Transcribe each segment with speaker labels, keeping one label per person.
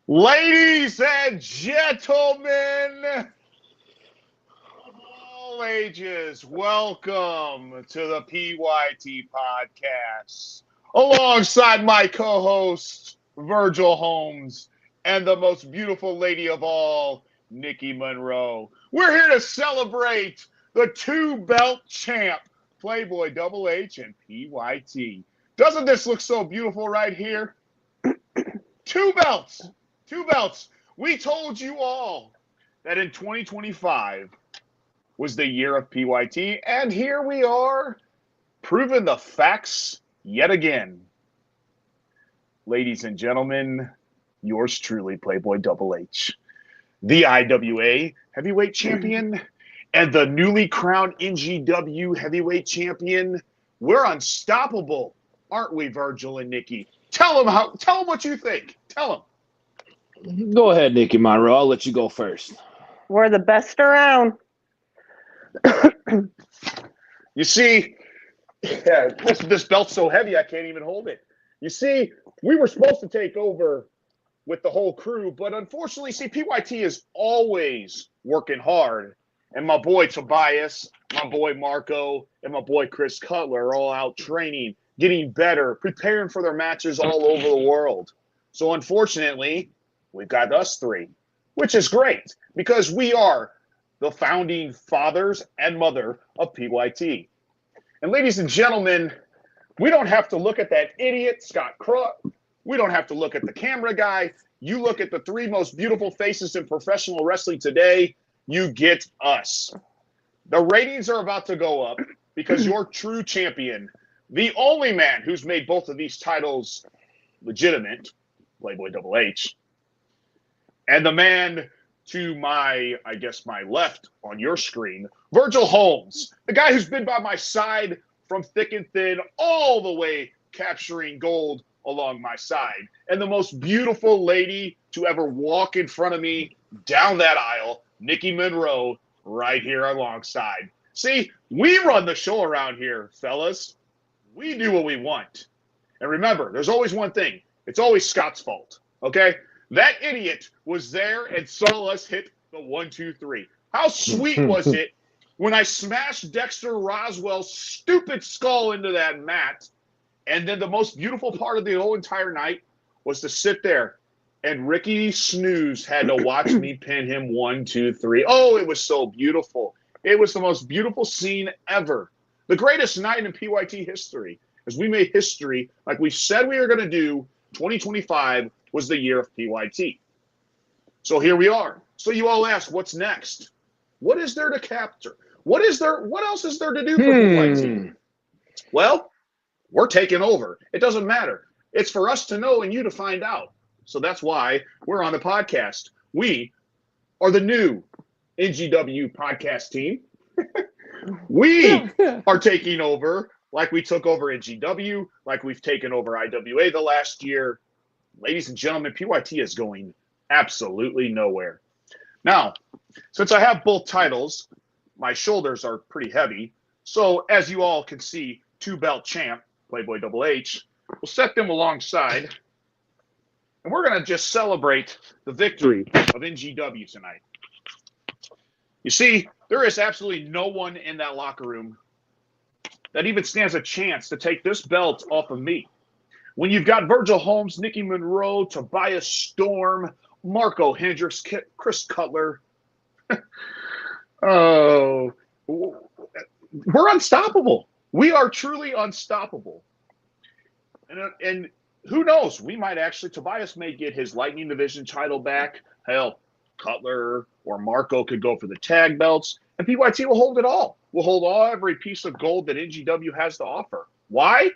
Speaker 1: Ladies and gentlemen of all ages, welcome to the PYT podcast. Alongside my co-host, Virgil Holmes, and the most beautiful lady of all, Nikki Monroe. We're here to celebrate the two-belt champ, Playboy Double H and PYT. Doesn't this look so beautiful right here? Two belts. Two belts. We told you all that in 2025 was the year of PYT, and here we are, proving the facts yet again. Ladies and gentlemen, yours truly, Playboy Double H, the IWA Heavyweight Champion and the newly crowned NGW Heavyweight Champion. We're unstoppable, aren't we, Virgil and Nikki? Tell them what you think. Tell them.
Speaker 2: Go ahead, Nikki Monroe. I'll let you go first.
Speaker 3: We're the best around.
Speaker 1: You see, this belt's so heavy I can't even hold it. You see, we were supposed to take over with the whole crew, but unfortunately, see, PYT is always working hard. And my boy Tobias, my boy Marco, and my boy Chris Cutler are all out training, getting better, preparing for their matches all over the world. So unfortunately, we've got us three, which is great because we are the founding fathers and mother of PYT. And ladies and gentlemen, we don't have to look at that idiot, Scott Crook. We don't have to look at the camera guy. You look at the three most beautiful faces in professional wrestling today, you get us. The ratings are about to go up because your true champion, the only man who's made both of these titles legitimate, Playboy Double H, and the man to my left on your screen, Virgil Holmes, the guy who's been by my side from thick and thin, all the way capturing gold along my side, and the most beautiful lady to ever walk in front of me down that aisle, Nikki Monroe, right here alongside. See, we run the show around here, fellas. We do what we want. And remember, there's always one thing. It's always Scott's fault, okay? That idiot was there and saw us hit the 1, 2, 3. How sweet was it when I smashed Dexter Roswell's stupid skull into that mat, and then the most beautiful part of the whole entire night was to sit there and Ricky Snooze had to watch me pin him 1, 2, 3. Oh, it was so beautiful. It was the most beautiful scene ever. The greatest night in PYT history, as we made history like we said we were going to do. 2025 was the year of PYT. So here we are. So you all ask, what's next? What is there to capture? What else is there to do for PYT? Well, we're taking over. It doesn't matter. It's for us to know and you to find out. So that's why we're on the podcast. We are the new NGW podcast team. We are taking over like we took over NGW, like we've taken over IWA the last year. Ladies and gentlemen, PYT is going absolutely nowhere. Now, since I have both titles, my shoulders are pretty heavy. So as you all can see, two-belt champ, Playboy Double H, we'll set them alongside. And we're going to just celebrate the victory of NGW tonight. You see, there is absolutely no one in that locker room that even stands a chance to take this belt off of me. When you've got Virgil Holmes, Nikki Monroe, Tobias Storm, Marco Hendricks, Chris Cutler. Oh, we're unstoppable. We are truly unstoppable. And who knows? We might actually, Tobias may get his Lightning Division title back. Hell, Cutler or Marco could go for the tag belts. And PYT will hold it all. We'll hold every piece of gold that NGW has to offer. Why?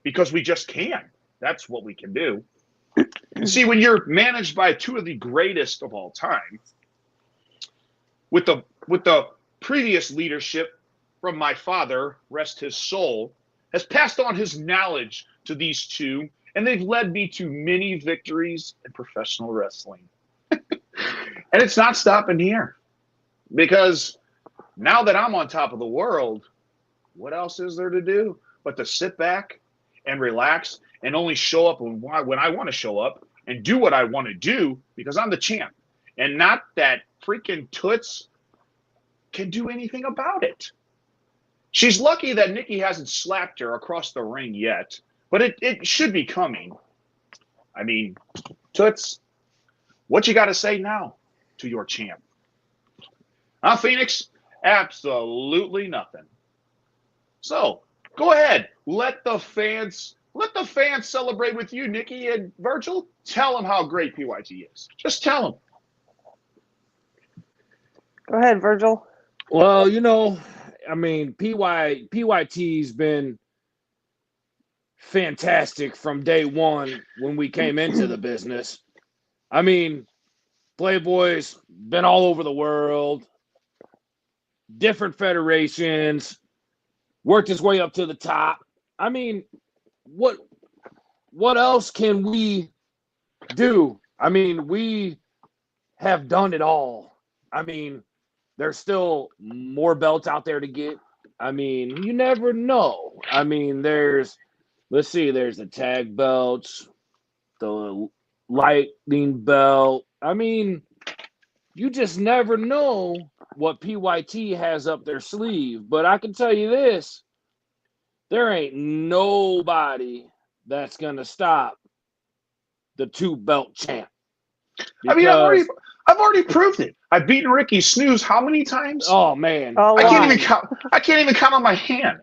Speaker 1: Because we just can. That's what we can do. And see, when you're managed by two of the greatest of all time, with the previous leadership from my father, rest his soul, has passed on his knowledge to these two, and they've led me to many victories in professional wrestling. And it's not stopping here, because now that I'm on top of the world, what else is there to do but to sit back and relax and only show up when I want to show up and do what I want to do because I'm the champ. And not that freaking Toots can do anything about it. She's lucky that Nikki hasn't slapped her across the ring yet, but it should be coming. I mean, Toots, what you got to say now to your champ? Huh, Phoenix? Absolutely nothing. So go ahead, let the fans celebrate with you, Nikki and Virgil. Tell them how great PYT is. Just tell them.
Speaker 3: Go ahead, Virgil.
Speaker 2: Well, I mean, PYT's been fantastic from day one when we came into the business. I mean, Playboy's been all over the world, different federations, worked his way up to the top. I mean, what else can we do? I mean, we have done it all. I mean, there's still more belts out there to get. I mean, you never know. I mean, there's the tag belts, the lightning belt. I mean, you just never know what PYT has up their sleeve. But I can tell you this, there ain't nobody that's going to stop the 2-belt champ.
Speaker 1: I mean, I've already proved it. I've beaten Ricky Snooze how many times?
Speaker 2: Oh man,
Speaker 3: I
Speaker 1: can't even count. I can't even count on my hand.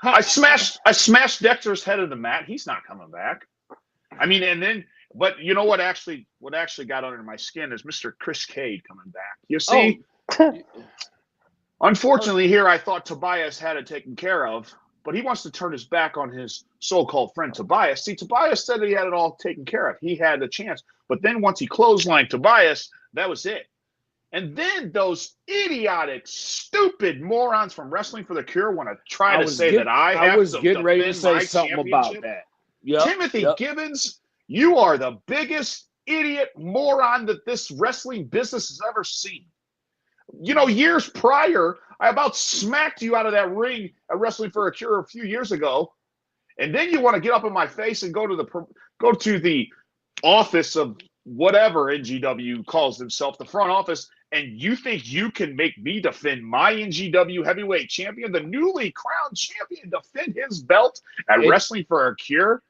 Speaker 1: I smashed Dexter's head of the mat. He's not coming back. I mean, but you know what actually got under my skin is Mr. Chris Cade coming back. You see, unfortunately, here I thought Tobias had it taken care of, but he wants to turn his back on his so-called friend Tobias. See, Tobias said that he had it all taken care of. He had a chance, but then once he clotheslined Tobias, that was it. And then those idiotic, stupid morons from Wrestling for the Cure want to try to say that I was getting ready to say something about that. Yep, Timothy Gibbons, you are the biggest idiot moron that this wrestling business has ever seen. You know, years prior, I about smacked you out of that ring at Wrestling for a Cure a few years ago, and then you want to get up in my face and go to the office of whatever NGW calls himself, the front office, and you think you can make me defend my NGW heavyweight champion, the newly crowned champion, defend his belt at Wrestling for a Cure?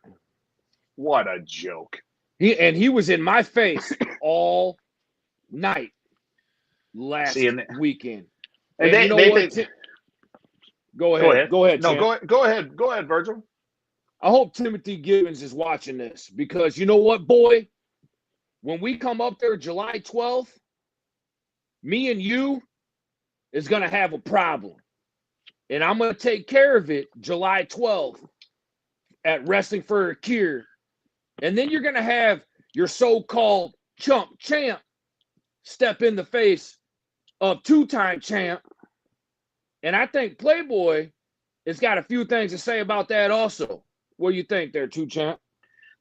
Speaker 1: What a joke.
Speaker 2: He was in my face all night last weekend.
Speaker 1: And Go ahead. No, go ahead, Virgil.
Speaker 2: I hope Timothy Gibbons is watching this because you know what, boy? When we come up there July 12th, me and you is going to have a problem. And I'm going to take care of it July 12th at Wrestling for a Cure. And then you're going to have your so-called champ step in the face of 2-time champ. And I think Playboy has got a few things to say about that also. What do you think there, 2-champ?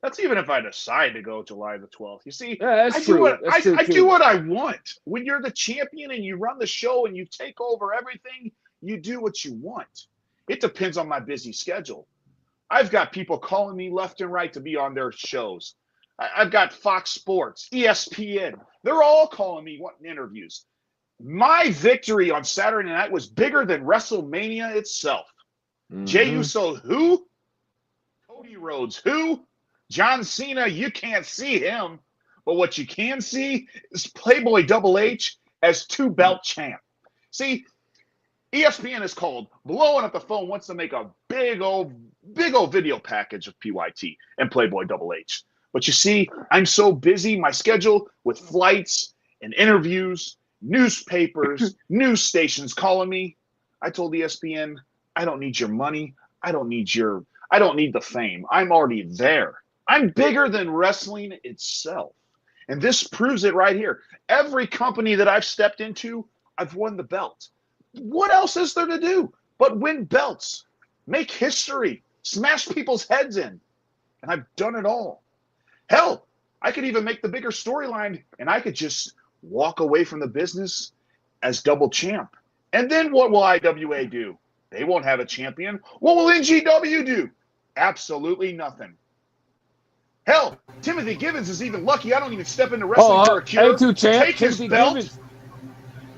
Speaker 1: That's even if I decide to go July the 12th. You see,
Speaker 2: I
Speaker 1: do what I want. When you're the champion and you run the show and you take over everything, you do what you want. It depends on my busy schedule. I've got people calling me left and right to be on their shows. I've got Fox Sports, ESPN. They're all calling me wanting interviews. My victory on Saturday night was bigger than WrestleMania itself. Mm-hmm. Jey Uso, who? Cody Rhodes, who? John Cena, you can't see him. But what you can see is Playboy Double H as 2-belt champ. See, ESPN is called, blowing up the phone, wants to make a big old video package of PYT and Playboy Double H. But you see, I'm so busy, my schedule with flights and interviews, newspapers, news stations calling me. I told ESPN, I don't need your money. I don't need the fame. I'm already there. I'm bigger than wrestling itself. And this proves it right here. Every company that I've stepped into, I've won the belt. What else is there to do but win belts, make history, smash people's heads in? And I've done it all. Hell, I could even make the bigger storyline and I could just walk away from the business as double champ. And then what will IWA do? They won't have a champion. What will NGW do? Absolutely nothing. Hell, Timothy Givens is even lucky I don't even step into wrestling for a cure.
Speaker 2: A2 champ.
Speaker 1: Take his belt.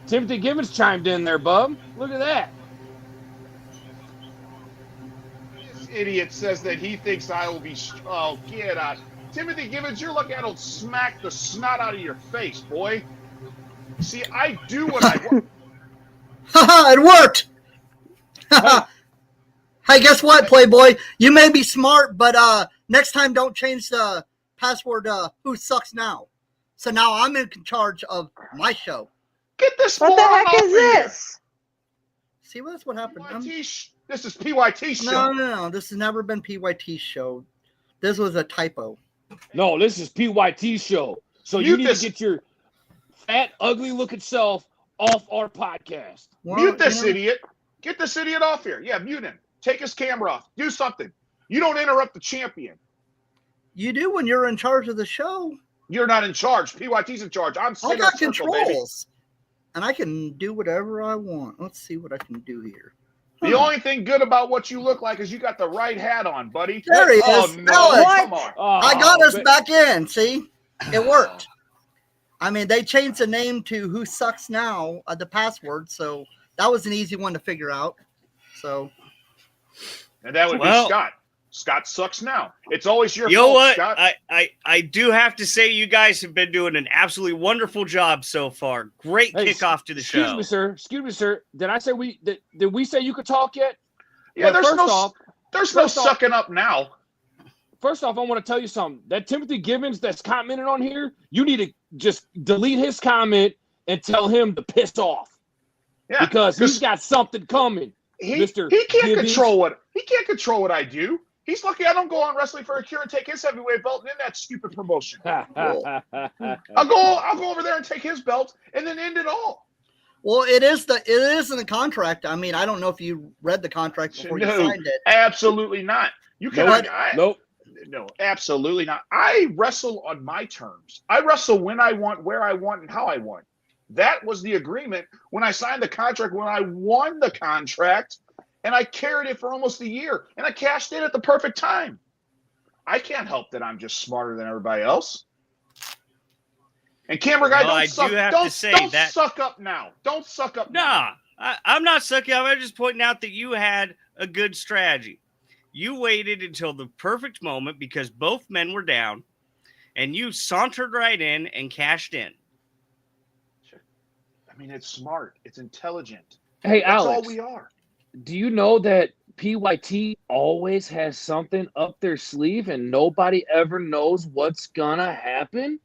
Speaker 2: Timothy Givens chimed in there, bub. Look at that.
Speaker 1: This idiot says that he thinks I will be. Oh, get out. Timothy Givens, you're lucky I don't smack the snot out of your face, boy. See, I do what I want.
Speaker 4: Haha, it worked. Hey, guess what, Playboy? You may be smart, but next time don't change the password who sucks now. So now I'm in charge of my show.
Speaker 1: Get this
Speaker 3: What the
Speaker 1: moron
Speaker 3: heck
Speaker 1: off
Speaker 3: is
Speaker 1: of here.
Speaker 3: this?
Speaker 4: See, that's what happened.
Speaker 1: This is PYT show.
Speaker 4: No. This has never been PYT show. This was a typo.
Speaker 2: No, this is PYT show. So you need to get your fat, ugly-looking self off our podcast.
Speaker 4: Well,
Speaker 1: Mute this idiot. Get this idiot off here. Yeah, mute him. Take his camera off. Do something. You don't interrupt the champion.
Speaker 4: You do when you're in charge of the show.
Speaker 1: You're not in charge. PYT's in charge. I'm
Speaker 4: I got controls. And I can do whatever I want. Let's see what I can do here.
Speaker 1: The only thing good about what you look like is you got the right hat on, buddy.
Speaker 4: There he is.
Speaker 1: Oh, no.
Speaker 4: Alex.
Speaker 1: Come on.
Speaker 4: I got us back in. See? It worked. I mean, they changed the name to Who Sucks Now, the password. So that was an easy one to figure out. So.
Speaker 1: And that would be Scott. Scott sucks now. It's always your
Speaker 5: fault,
Speaker 1: fault,
Speaker 5: what?
Speaker 1: Scott.
Speaker 5: I do have to say you guys have been doing an absolutely wonderful job so far. Great kickoff to the show.
Speaker 2: Excuse me, sir. Did I say did we say you could talk yet?
Speaker 1: Yeah,
Speaker 2: well,
Speaker 1: there's no sucking up now.
Speaker 2: First off, I want to tell you something. That Timothy Givens that's commented on here, you need to just delete his comment and tell him to piss off.
Speaker 1: Yeah,
Speaker 2: because he's got something coming.
Speaker 1: He can't control control what I do. He's lucky I don't go on Wrestling for a Cure and take his heavyweight belt and end that stupid promotion. I'll go over there and take his belt and then end it all.
Speaker 4: Well, it is in the contract. I mean, I don't know if you read the contract before you signed it.
Speaker 1: Absolutely not. You can't.
Speaker 2: Nope.
Speaker 1: No, absolutely not. I wrestle on my terms. I wrestle when I want, where I want, and how I want. That was the agreement when I signed the contract, when I won the contract. And I carried it for almost a year, and I cashed in at the perfect time. I can't help that I'm just smarter than everybody else. And camera guy, don't suck up now. Don't suck up now.
Speaker 5: I'm not sucking up. I'm just pointing out that you had a good strategy. You waited until the perfect moment because both men were down, and you sauntered right in and cashed in.
Speaker 1: I mean, it's smart. It's intelligent.
Speaker 2: Hey,
Speaker 1: That's
Speaker 2: Alex.
Speaker 1: all we are.
Speaker 2: Do you know that PYT always has something up their sleeve and nobody ever knows what's gonna happen?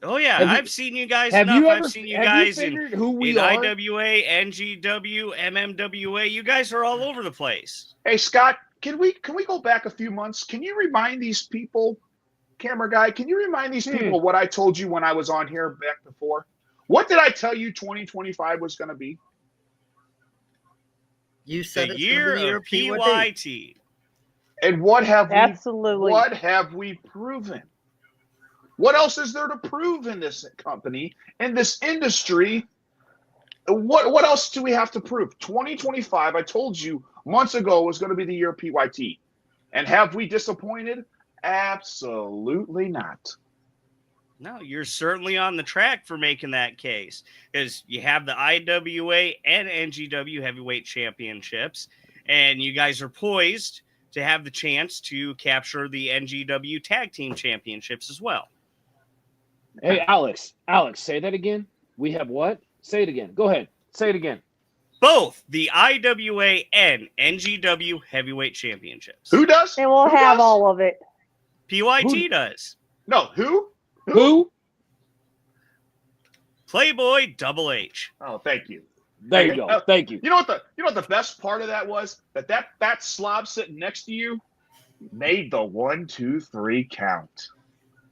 Speaker 5: Oh yeah, I've seen you guys
Speaker 2: enough.
Speaker 5: I've seen you guys in IWA, NGW, MMWA. You guys are all over the place.
Speaker 1: Hey Scott, can we go back a few months? Can you remind these people, camera guy, can you remind these people what I told you when I was on here back before? What did I tell you 2025 was going to be?
Speaker 4: You said
Speaker 5: the year of PYT.
Speaker 1: And what have we proven? What else is there to prove in this company, in this industry? What else do we have to prove? 2025, I told you months ago, was going to be the year of PYT. And have we disappointed? Absolutely not.
Speaker 5: No, you're certainly on the track for making that case because you have the IWA and NGW Heavyweight Championships, and you guys are poised to have the chance to capture the NGW Tag Team Championships as well.
Speaker 2: Hey, Alex, say that again. We have what? Say it again. Go ahead. Say it again.
Speaker 5: Both the IWA and NGW Heavyweight Championships.
Speaker 1: Who does?
Speaker 3: And we'll have all of it.
Speaker 5: PYT does.
Speaker 1: No, who?
Speaker 2: Who?
Speaker 5: Playboy Double H.
Speaker 1: Oh, thank you.
Speaker 2: There you go. Thank you.
Speaker 1: You know what the best part of that was? That fat slob sitting next to you made the 1, 2, 3 count.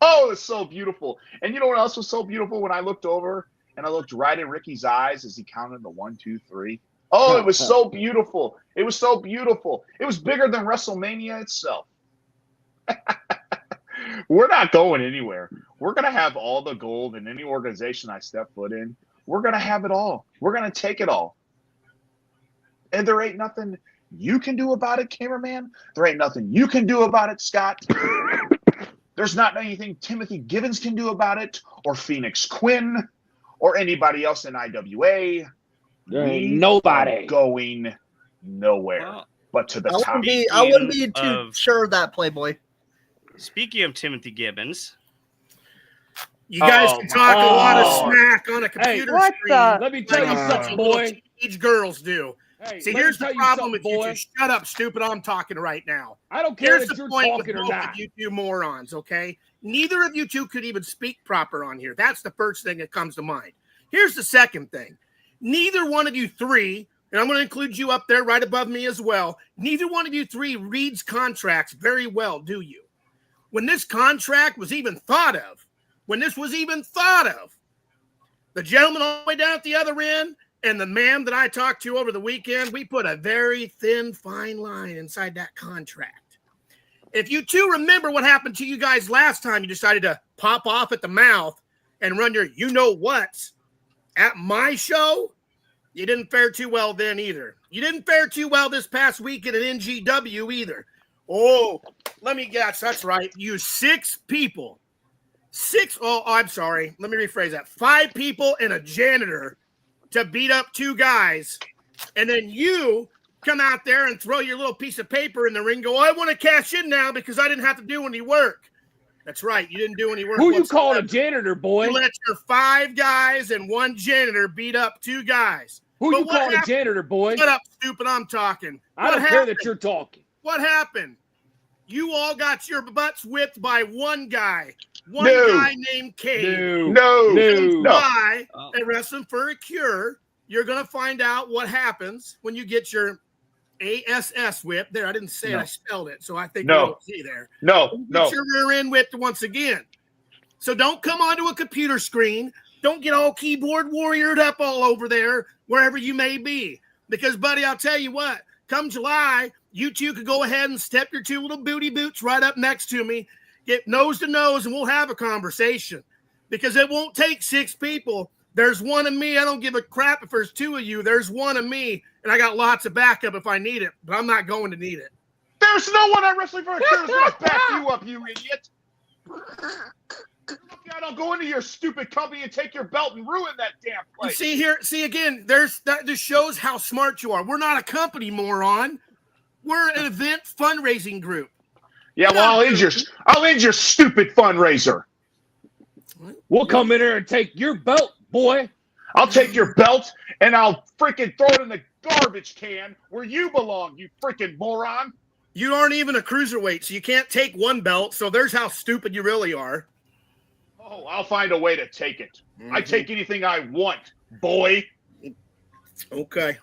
Speaker 1: Oh, it's so beautiful. And you know what else was so beautiful? When I looked over and I looked right in Ricky's eyes as he counted the 1, 2, 3. Oh, it was so beautiful. It was so beautiful. It was bigger than WrestleMania itself. We're not going anywhere. We're going to have all the gold in any organization I step foot in. We're going to have it all. We're going to take it all. And there ain't nothing you can do about it, cameraman. There ain't nothing you can do about it, Scott. There's not anything Timothy Gibbons can do about it, or Phoenix Quinn, or anybody else in IWA.
Speaker 2: There ain't
Speaker 1: We
Speaker 2: nobody
Speaker 1: are going nowhere but to the top.
Speaker 4: I wouldn't be too sure of that, Playboy.
Speaker 5: Speaking of Timothy Gibbons,
Speaker 6: you guys can talk a lot of smack on a computer
Speaker 3: what
Speaker 6: screen.
Speaker 3: the-
Speaker 2: Let me tell you something, boy.
Speaker 6: Teenage girls do.
Speaker 2: Hey,
Speaker 6: See,
Speaker 2: let me
Speaker 6: here's
Speaker 2: tell
Speaker 6: the
Speaker 2: you
Speaker 6: problem
Speaker 2: something,
Speaker 6: with you
Speaker 2: boy.
Speaker 6: two. Shut up, stupid. I'm talking right now.
Speaker 2: I don't care
Speaker 6: Here's
Speaker 2: if
Speaker 6: the
Speaker 2: you're
Speaker 6: point with
Speaker 2: talking or
Speaker 6: both
Speaker 2: not.
Speaker 6: of you two morons, okay? Neither of you two could even speak proper on here. That's the first thing that comes to mind. Here's the second thing. Neither one of you three, and I'm going to include you up there right above me as well, neither one of you three reads contracts very well, do you? When this contract was even thought of, the gentleman all the way down at the other end and the man that I talked to over the weekend, we put a very thin, fine line inside that contract. If you two remember what happened to you guys last time you decided to pop off at the mouth and run your you-know-whats at my show, you didn't fare too well then either. You didn't fare too well this past weekend at NGW either. Oh, let me guess. That's right. You 6 people. I'm sorry. Let me rephrase that. 5 people and a janitor to beat up 2 guys. And then you come out there and throw your little piece of paper in the ring and go, I want to cash in now because I didn't have to do any work. That's right. You didn't do any work.
Speaker 2: Who you calling a janitor, boy?
Speaker 6: You let your 5 guys and 1 janitor beat up 2 guys.
Speaker 2: Who you calling a janitor, boy?
Speaker 6: Shut up, stupid. I'm talking.
Speaker 2: I don't care that you're talking.
Speaker 6: What happened? You all got your butts whipped by 1 guy. One
Speaker 1: No.
Speaker 6: guy named Cade.
Speaker 1: No.
Speaker 6: Why? And wrestling for a cure. You're going to find out what happens when you get your ASS whip. There, I didn't say it. I spelled it. So I think you don't see there.
Speaker 1: No.
Speaker 6: Get your rear end whipped once again. So don't come onto a computer screen. Don't get all keyboard warriored up all over there, wherever you may be. Because, buddy, I'll tell you what. Come July, you two could go ahead and step your 2 little booty boots right up next to me. Get nose to nose, and we'll have a conversation. Because it won't take 6 people. There's 1 of me. I don't give a crap if there's 2 of you. There's 1 of me, and I got lots of backup if I need it. But I'm not going to need it.
Speaker 1: There's no one at Wrestling for a Cure that's going to back you up, you idiot. I don't go into your stupid company and take your belt and ruin that damn place.
Speaker 6: See again, that just shows how smart you are. We're not a company, moron. We're an event fundraising group.
Speaker 1: Yeah, well, I'll end your stupid fundraiser.
Speaker 2: We'll come in here and take your belt, boy.
Speaker 1: I'll take your belt and I'll freaking throw it in the garbage can where you belong, you freaking moron.
Speaker 6: You aren't even a cruiserweight, so you can't take 1 belt. So there's how stupid you really are.
Speaker 1: Oh, I'll find a way to take it. I take anything I want, boy.
Speaker 6: Okay.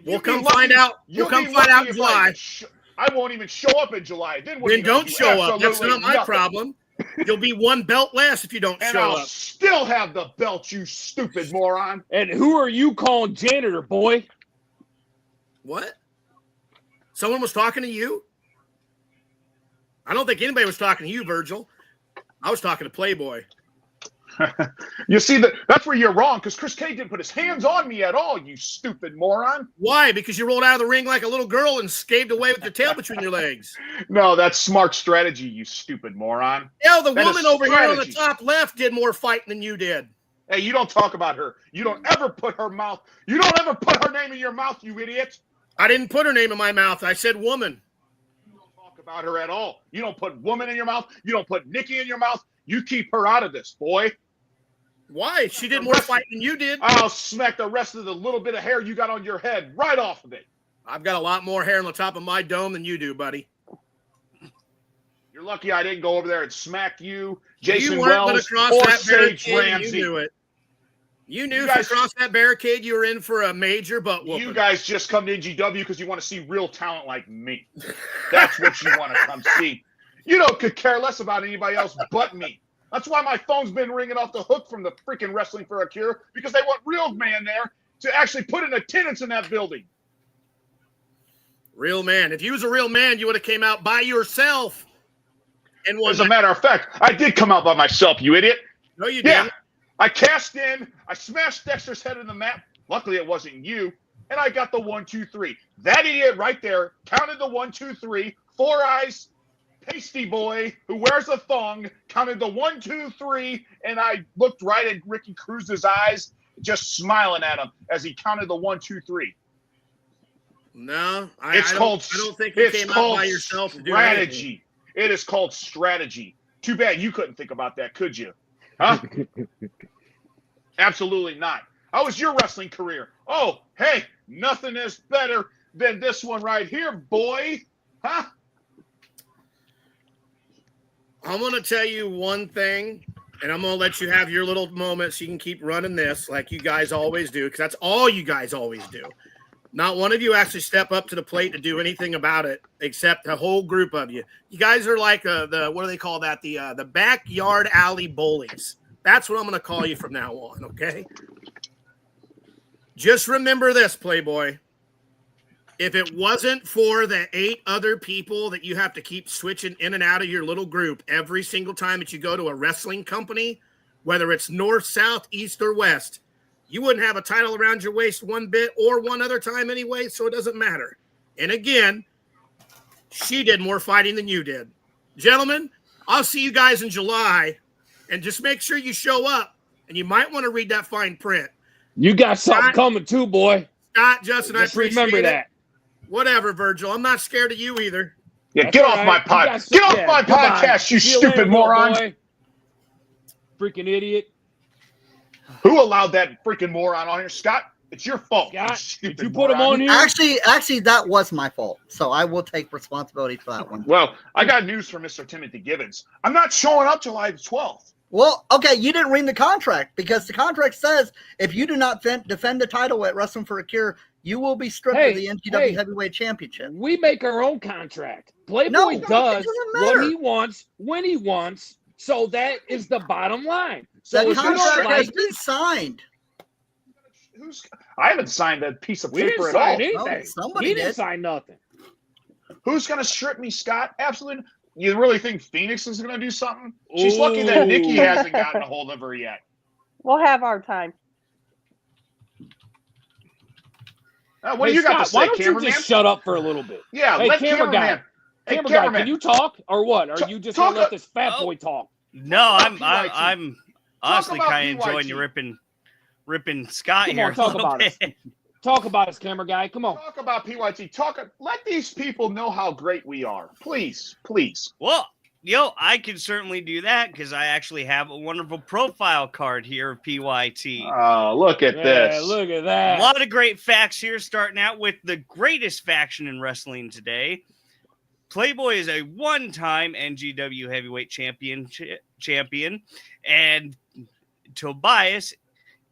Speaker 1: We'll
Speaker 6: come find out. We'll come find out in July.
Speaker 1: I won't even show up in July. Then
Speaker 6: don't show up. That's not my problem. You'll be 1 belt less if you don't show
Speaker 1: I'll
Speaker 6: up.
Speaker 1: still have the belt, you stupid moron.
Speaker 2: And who are you calling janitor, boy?
Speaker 6: What? Someone was talking to you? I don't think anybody was talking to you, Virgil. I was talking to Playboy.
Speaker 1: You see, that's where you're wrong, because Chris K didn't put his hands on me at all, you stupid moron.
Speaker 6: Why? Because you rolled out of the ring like a little girl and scaved away with your tail between your legs.
Speaker 1: No, that's smart strategy, you stupid moron.
Speaker 6: Yeah, the woman over here on the top left did more fighting than you did.
Speaker 1: Hey, you don't talk about her. You don't ever put her name in your mouth, you idiot.
Speaker 6: I didn't put her name in my mouth. I said woman.
Speaker 1: You don't talk about her at all. You don't put woman in your mouth. You don't put Nikki in your mouth. You keep her out of this, boy.
Speaker 6: Why? She did more fighting than you did.
Speaker 1: I'll smack the rest of the little bit of hair you got on your head right off of it.
Speaker 6: I've got a lot more hair on the top of my dome than you do, buddy.
Speaker 1: You're lucky I didn't go over there and smack you, Jason
Speaker 6: Wells,
Speaker 1: or Sage Ramsey.
Speaker 6: You knew it. You knew if you crossed that barricade, you were in for a major butt whooping.
Speaker 1: You guys just come to NGW because you want to see real talent like me. That's what you want to come see. You could care less about anybody else but me. That's why my phone's been ringing off the hook from the freaking Wrestling for a Cure, because they want real man there to actually put an attendance in that building.
Speaker 6: Real man. If you was a real man, you would have came out by yourself. And
Speaker 1: as a matter of fact, I did come out by myself, you idiot.
Speaker 6: No, you didn't.
Speaker 1: I cashed in. I smashed Dexter's head in the mat. Luckily, it wasn't you. and I got the 1, 2, 3. That idiot right there counted the 1, 2, 3. Four Eyes, pasty boy who wears a thong, counted the 1, 2, 3, and I looked right at Ricky Cruz's eyes, just smiling at him as he counted the 1, 2, 3.
Speaker 6: No, I don't think you came out by yourself to do
Speaker 1: strategy. It is called strategy. Too bad you couldn't think about that, could you? Huh? Absolutely not. How was your wrestling career? Oh, hey, nothing is better than this one right here, boy. Huh?
Speaker 6: I'm going to tell you one thing, and I'm going to let you have your little moment so you can keep running this like you guys always do, because that's all you guys always do. Not one of you actually step up to the plate to do anything about it, except a whole group of you. You guys are like the what do they call that? The backyard alley bullies. That's what I'm going to call you from now on, okay? Just remember this, Playboy. If it wasn't for the 8 other people that you have to keep switching in and out of your little group every single time that you go to a wrestling company, whether it's north, south, east, or west, you wouldn't have a title around your waist one bit or one other time anyway, so it doesn't matter. And again, she did more fighting than you did. Gentlemen, I'll see you guys in July, and just make sure you show up, and you might want to read that fine print.
Speaker 2: You got something coming too, boy.
Speaker 6: Scott, Justin,
Speaker 2: Just
Speaker 6: I appreciate
Speaker 2: remember
Speaker 6: it.
Speaker 2: that.
Speaker 6: Whatever, Virgil. I'm not scared of you either.
Speaker 1: Yeah,
Speaker 2: That's
Speaker 1: get
Speaker 2: all
Speaker 1: off
Speaker 2: right.
Speaker 1: my
Speaker 2: You
Speaker 1: pod.
Speaker 2: got
Speaker 1: Get
Speaker 2: some-
Speaker 1: off
Speaker 2: yeah,
Speaker 1: my
Speaker 2: goodbye.
Speaker 1: podcast, you
Speaker 2: See you
Speaker 1: stupid
Speaker 2: later,
Speaker 1: moron.
Speaker 2: boy. Freaking idiot.
Speaker 1: Who allowed that freaking moron on here? Scott, it's your fault.
Speaker 2: Scott,
Speaker 1: stupid
Speaker 2: did you put him
Speaker 1: moron.
Speaker 2: on here?
Speaker 4: Actually, that was my fault. So I will take responsibility for that one.
Speaker 1: Well, I got news from Mr. Timothy Gibbons. I'm not showing up July 12th.
Speaker 4: Well, okay, you didn't read the contract because the contract says if you do not defend the title at Wrestling for a Cure, you will be stripped of the NGW Heavyweight Championship.
Speaker 2: We make our own contract. Playboy
Speaker 4: No, it
Speaker 2: does
Speaker 4: doesn't
Speaker 2: what
Speaker 4: matter.
Speaker 2: he wants when he wants. So that is the bottom line. So
Speaker 4: The
Speaker 2: if you don't
Speaker 4: contract has
Speaker 2: like
Speaker 4: been
Speaker 2: it,
Speaker 4: signed.
Speaker 1: I haven't signed that piece of
Speaker 2: we
Speaker 1: paper
Speaker 2: didn't
Speaker 1: at all.
Speaker 2: sign anything.
Speaker 4: No, somebody
Speaker 2: he didn't
Speaker 4: did.
Speaker 2: sign nothing.
Speaker 1: Who's going to strip me, Scott? Absolutely. You really think Phoenix is going to do something? She's lucky that
Speaker 2: Ooh.
Speaker 1: Nikki hasn't gotten a hold of her yet.
Speaker 3: We'll have our time.
Speaker 1: What do you got to
Speaker 2: why
Speaker 1: say,
Speaker 2: don't you
Speaker 1: cameraman?
Speaker 2: just shut up for a little bit?
Speaker 1: Yeah,
Speaker 2: Hey,
Speaker 1: let
Speaker 2: camera
Speaker 1: cameraman.
Speaker 2: guy.
Speaker 1: Hey,
Speaker 2: Camera guy,
Speaker 1: cameraman.
Speaker 2: can you talk or what? Are
Speaker 1: Talk-
Speaker 2: you just
Speaker 1: talk
Speaker 2: gonna let
Speaker 1: up-
Speaker 2: this fat
Speaker 5: Oh.
Speaker 2: boy talk?
Speaker 5: No, I'm
Speaker 1: PYT.
Speaker 5: honestly
Speaker 1: about
Speaker 5: kind of enjoying
Speaker 1: PYT.
Speaker 5: you ripping Scott
Speaker 2: Come
Speaker 5: here
Speaker 2: on,
Speaker 5: a
Speaker 2: talk
Speaker 5: little
Speaker 2: about
Speaker 5: bit.
Speaker 2: us. Talk about us, camera guy. Come on.
Speaker 1: Talk about PYT. Let these people know how great we are. Please, please.
Speaker 5: Well, I can certainly do that because I actually have a wonderful profile card here of PYT.
Speaker 1: Oh, look at
Speaker 2: Yeah,
Speaker 1: this.
Speaker 2: look at
Speaker 5: A
Speaker 2: that.
Speaker 5: lot of great facts here, starting out with the greatest faction in wrestling today. Playboy is a one-time NGW Heavyweight champion, and Tobias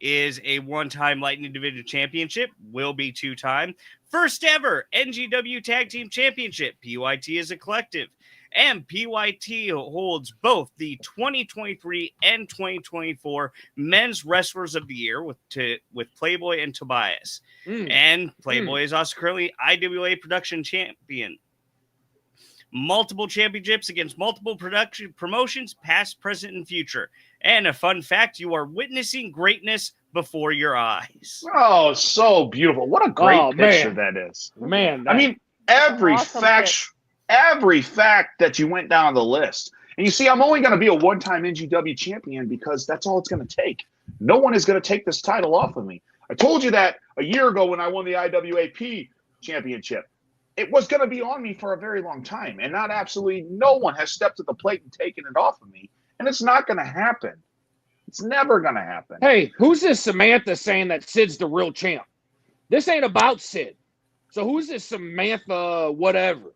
Speaker 5: is a one-time Light Individual Championship, will be 2-time. First ever NGW Tag Team Championship. PYT is a collective. And PYT holds both the 2023 and 2024 Men's Wrestlers of the Year with Playboy and Tobias. And Playboy is also currently IWA Production Champion. Multiple championships against multiple promotions, past, present, and future. And a fun fact, you are witnessing greatness before your eyes.
Speaker 1: Oh, so beautiful. What a great
Speaker 2: Oh,
Speaker 1: picture
Speaker 2: man.
Speaker 1: that is.
Speaker 2: Man,
Speaker 1: I mean, every
Speaker 3: Awesome
Speaker 1: fact that you went down the list. And you see, I'm only going to be a one-time NGW champion because that's all it's going to take. No one is going to take this title off of me. I told you that a year ago when I won the IWAP championship. It was going to be on me for a very long time, and not absolutely no one has stepped to the plate and taken it off of me, and it's not going to happen. It's never going to happen.
Speaker 2: hey, who's this Samantha saying that Sid's the real champ? This ain't about Sid. So who's this Samantha whatever?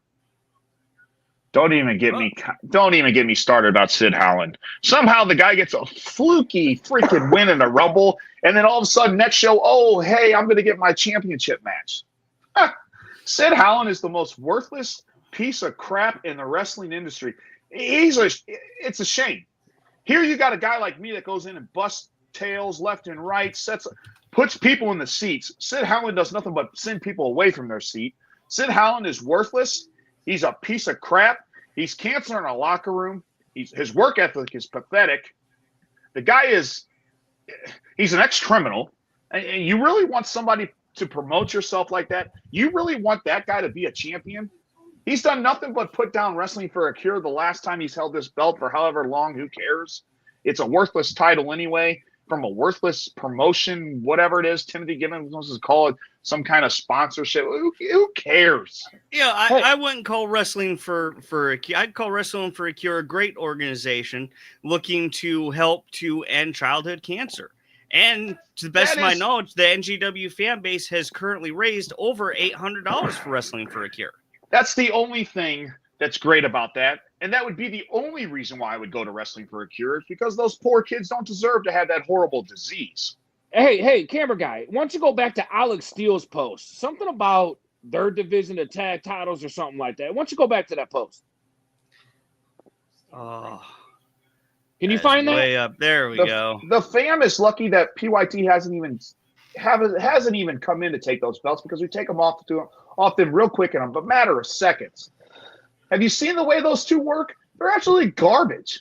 Speaker 1: Don't even get me started about Sid Howland. Somehow the guy gets a fluky freaking win in a Rumble, and then all of a sudden next show, oh hey, I'm going to get my championship match. Sid Howland is the most worthless piece of crap in the wrestling industry. It's a shame. Here you got a guy like me that goes in and busts tails left and right, puts people in the seats. Sid Howland does nothing but send people away from their seat. Sid Howland is worthless. He's a piece of crap. He's cancer in a locker room. His work ethic is pathetic. The guy he's an ex-criminal. And you really want somebody to promote yourself like that? You really want that guy to be a champion? He's done nothing but put down Wrestling for a Cure the last time he's held this belt for however long. Who cares? It's a worthless title anyway, from a worthless promotion, whatever it is. Timothy Gibbons wants to call it some kind of sponsorship. Who cares?
Speaker 5: Yeah, I wouldn't call Wrestling for a Cure. I'd call Wrestling for a Cure a great organization looking to help to end childhood cancer. And to the best of my knowledge, the NGW fan base has currently raised over $800 for Wrestling for a Cure.
Speaker 1: That's the only thing that's great about that. And that would be the only reason why I would go to Wrestling for a Cure, is because those poor kids don't deserve to have that horrible disease.
Speaker 2: Hey, camera guy, why don't you go back to Alex Steele's post? Something about their division of tag titles or something like that. Why don't you go back to that post?
Speaker 5: Oh,
Speaker 2: can you find that?
Speaker 5: Way up there we go.
Speaker 1: The fam is lucky that PYT hasn't even come in to take those belts, because we take them off them real quick in a matter of seconds. Have you seen the way those two work? They're actually garbage.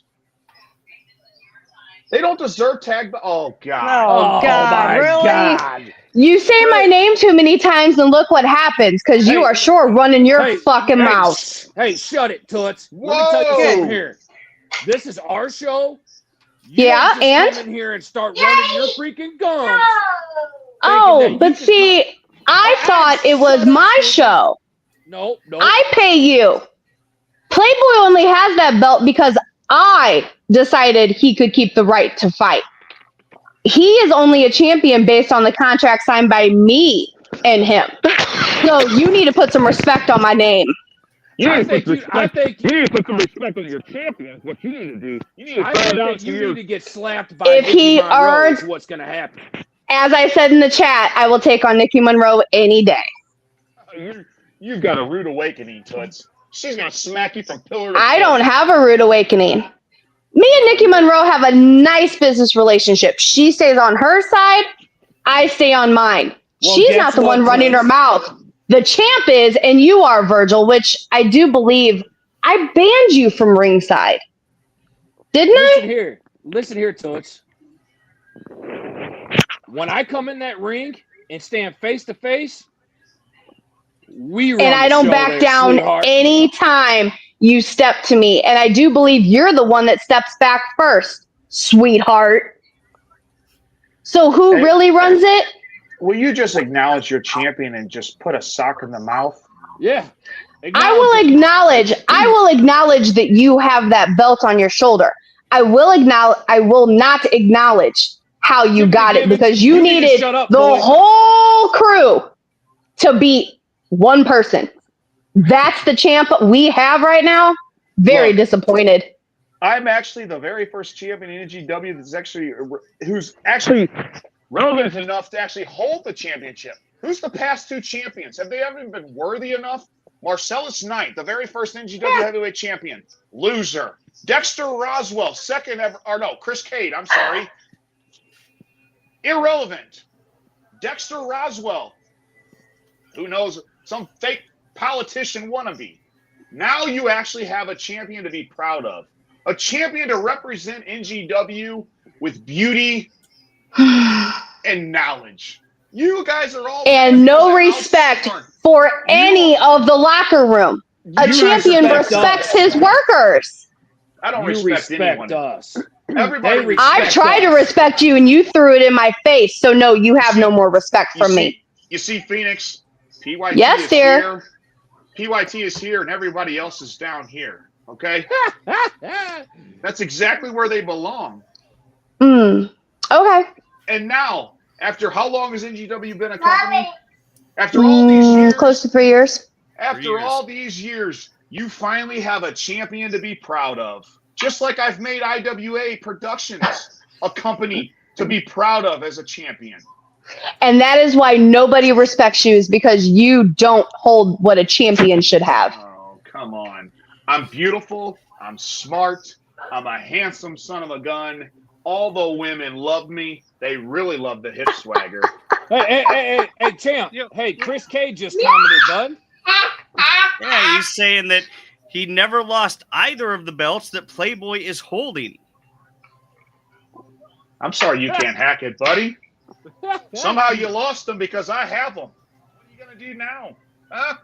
Speaker 1: They don't deserve tag. Oh God!
Speaker 3: Oh, God!
Speaker 2: my
Speaker 3: Really?
Speaker 2: God.
Speaker 7: You say my name too many times, and look what happens, because you are sure running your fucking mouth.
Speaker 2: Hey, shut it, Toots.
Speaker 1: Whoa.
Speaker 2: Let me tell you something here. This is our show. You
Speaker 7: Yeah,
Speaker 2: don't just
Speaker 7: and?
Speaker 2: come in here and start running your freaking gums.
Speaker 7: Oh, but see, I thought it was my show.
Speaker 2: No.
Speaker 7: I pay you. Playboy only has that belt because I decided he could keep the right to fight. He is only a champion based on the contract signed by me and him. So you need to put some respect on my name.
Speaker 2: I think you
Speaker 1: need to put some respect on your champion. What you need to do, you need to
Speaker 2: need to get slapped by
Speaker 7: If
Speaker 2: Nikki
Speaker 7: he
Speaker 2: Monroe
Speaker 7: earns-
Speaker 2: is what's going to happen.
Speaker 7: As I said in the chat, I will take on Nikki Monroe any day.
Speaker 1: You've got a rude awakening, Toots. She's gonna smack you from pillar to
Speaker 7: I
Speaker 1: post.
Speaker 7: don't have a rude awakening. Me and Nikki Monroe have a nice business relationship. She stays on her side. I stay on mine.
Speaker 2: Well,
Speaker 7: She's
Speaker 2: guess
Speaker 7: not the
Speaker 2: what,
Speaker 7: one running her
Speaker 2: Toots?
Speaker 7: mouth. The champ is, and you are, Virgil, which I do believe I banned you from ringside. Didn't I?
Speaker 2: Listen here, Toots. When I come in that ring and stand face to face, we run
Speaker 7: And I
Speaker 2: the
Speaker 7: don't
Speaker 2: show
Speaker 7: back
Speaker 2: there,
Speaker 7: down
Speaker 2: sweetheart.
Speaker 7: anytime you step to me. And I do believe you're the one that steps back first, sweetheart. So who
Speaker 1: Hey.
Speaker 7: really runs it?
Speaker 1: Will you just acknowledge your champion and just put a sock in the mouth?
Speaker 2: Yeah.
Speaker 7: I will acknowledge that you have that belt on your shoulder. I will not acknowledge how you
Speaker 2: Simply
Speaker 7: got it,
Speaker 2: Gibbons,
Speaker 7: because you
Speaker 2: need to
Speaker 7: needed
Speaker 2: shut up,
Speaker 7: the
Speaker 2: boy.
Speaker 7: whole crew to beat one person. That's the champ we have right now. Very
Speaker 1: Look.
Speaker 7: disappointed.
Speaker 1: I'm actually the very first champion in NGW who's actually relevant enough to actually hold the championship. Who's the past two champions? Have they ever been worthy enough? Marcellus Knight, the very first NGW heavyweight champion, loser. Dexter Roswell, second ever, or no, Chris Cade, I'm sorry. Irrelevant. Dexter Roswell, who knows, some fake politician wannabe. Now you actually have a champion to be proud of. A champion to represent NGW with beauty and knowledge. You guys are all
Speaker 7: And no respect for any of the locker room. A
Speaker 2: You
Speaker 7: champion
Speaker 2: respect
Speaker 7: respects
Speaker 2: us.
Speaker 7: his workers.
Speaker 1: I don't
Speaker 2: You
Speaker 1: respect anyone.
Speaker 2: us.
Speaker 1: Everybody
Speaker 2: They
Speaker 1: respects
Speaker 7: I tried to
Speaker 2: us.
Speaker 7: respect you and you threw it in my face. So no, you have no more respect from me.
Speaker 1: You see, Phoenix, PYT
Speaker 7: Yes,
Speaker 1: is
Speaker 7: dear.
Speaker 1: here. PYT is here and everybody else is down here. Okay? That's exactly where they belong.
Speaker 7: Okay.
Speaker 1: And now, after how long has NGW been a company? After all these years,
Speaker 7: Close to 3 years.
Speaker 1: after all these years, you finally have a champion to be proud of. Just like I've made IWA Productions a company to be proud of as a champion.
Speaker 7: And that is why nobody respects you, is because you don't hold what a champion should have.
Speaker 1: Oh, come on. I'm beautiful. I'm smart. I'm a handsome son of a gun. All the women love me. They really love the hip swagger.
Speaker 2: Hey, champ. Hey, Chris Cage just commented, bud.
Speaker 5: Yeah, he's saying that he never lost either of the belts that Playboy is holding.
Speaker 1: I'm sorry you can't hack it, buddy. Somehow you lost them because I have them. What are you going to do now? Huh?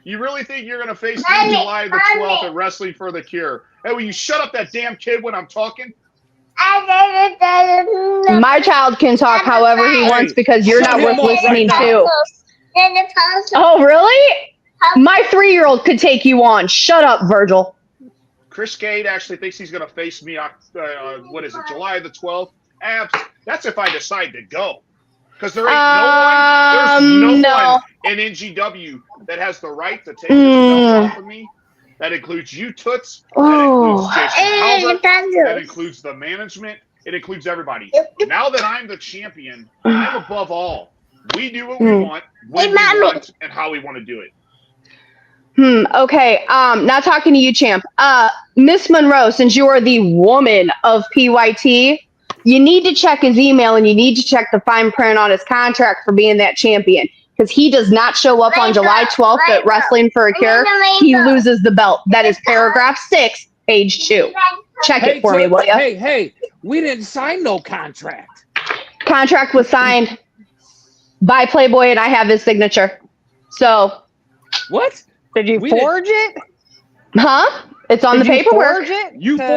Speaker 1: You really think you're going to face me July the 12th at Wrestling for the Cure? Hey, will you shut up that damn kid when I'm talking?
Speaker 7: My child can talk however he wants because you're not worth listening to. Oh, really? My 3-year-old could take you on. Shut up, Virgil.
Speaker 1: Chris Gade actually thinks he's going to face me, what is it, July the 12th? That's if I decide to go. Because there ain't no one in NGW that has the right to take this belt off of me. That includes you, Toots. That includes Jason Talbot. That includes the management. It includes everybody. Now that I'm the champion, I'm above all. We do what we want, when we want, and how we want to do it.
Speaker 7: Okay. Not talking to you, champ. Miss Monroe, since you are the woman of PYT, you need to check his email and you need to check the fine print on his contract for being that champion. Because he does not show up on July 12th at Wrestling for a Cure. He loses the belt. That is paragraph 6, page 2. Check it for me, will you?
Speaker 2: Hey, we didn't sign no contract.
Speaker 7: Contract was signed by Playboy and I have his signature. So.
Speaker 2: What?
Speaker 3: Did you forge it?
Speaker 7: Huh? It's on the paperwork.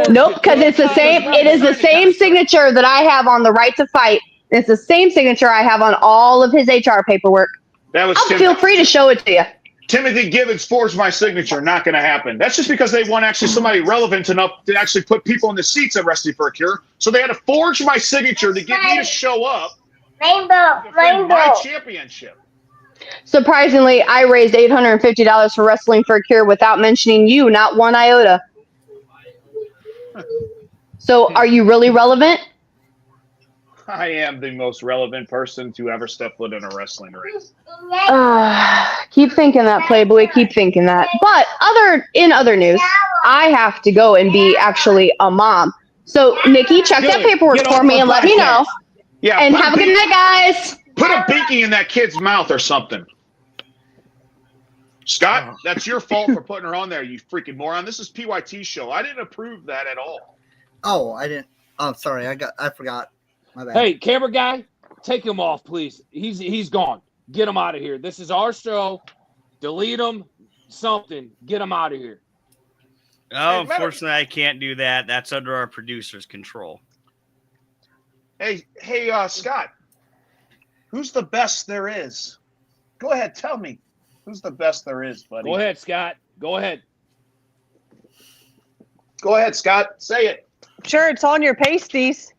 Speaker 7: Nope, because it's the same. It is the same signature that I have on the right to fight. It's the same signature I have on all of his HR paperwork. Feel free to show it to you.
Speaker 1: Timothy Gibbons forged my signature. Not going to happen. That's just because they want actually somebody relevant enough to actually put people in the seats at Wrestling for a Cure. So they had to forge my signature to get me to show up. My championship.
Speaker 7: Surprisingly, I raised $850 for Wrestling for a Cure without mentioning you, not one iota. So, are you really relevant?
Speaker 1: I am the most relevant person to ever step foot in a wrestling ring.
Speaker 7: Keep thinking that, Playboy. Keep thinking that. But in other news, I have to go and be actually a mom. So, Nikki, check that paperwork for me and let me know.
Speaker 1: Yeah.
Speaker 7: And have a good night, guys.
Speaker 1: Put a binky in that kid's mouth or something. Scott, that's your fault for putting her on there, you freaking moron. This is PYT's show. I didn't approve that at all.
Speaker 4: Oh, I didn't. Oh, sorry. I forgot. My bad.
Speaker 2: Hey, camera guy, take him off, please. He's gone. Get him out of here. This is our show. Delete him. Something. Get him out of here.
Speaker 5: Oh, unfortunately, I can't do that. That's under our producer's control.
Speaker 1: Hey, Scott. Who's the best there is? Go ahead, tell me. Who's the best there is, buddy?
Speaker 2: Go ahead, Scott. Go ahead.
Speaker 1: Go ahead, Scott. Say it.
Speaker 3: Sure, it's on your pasties.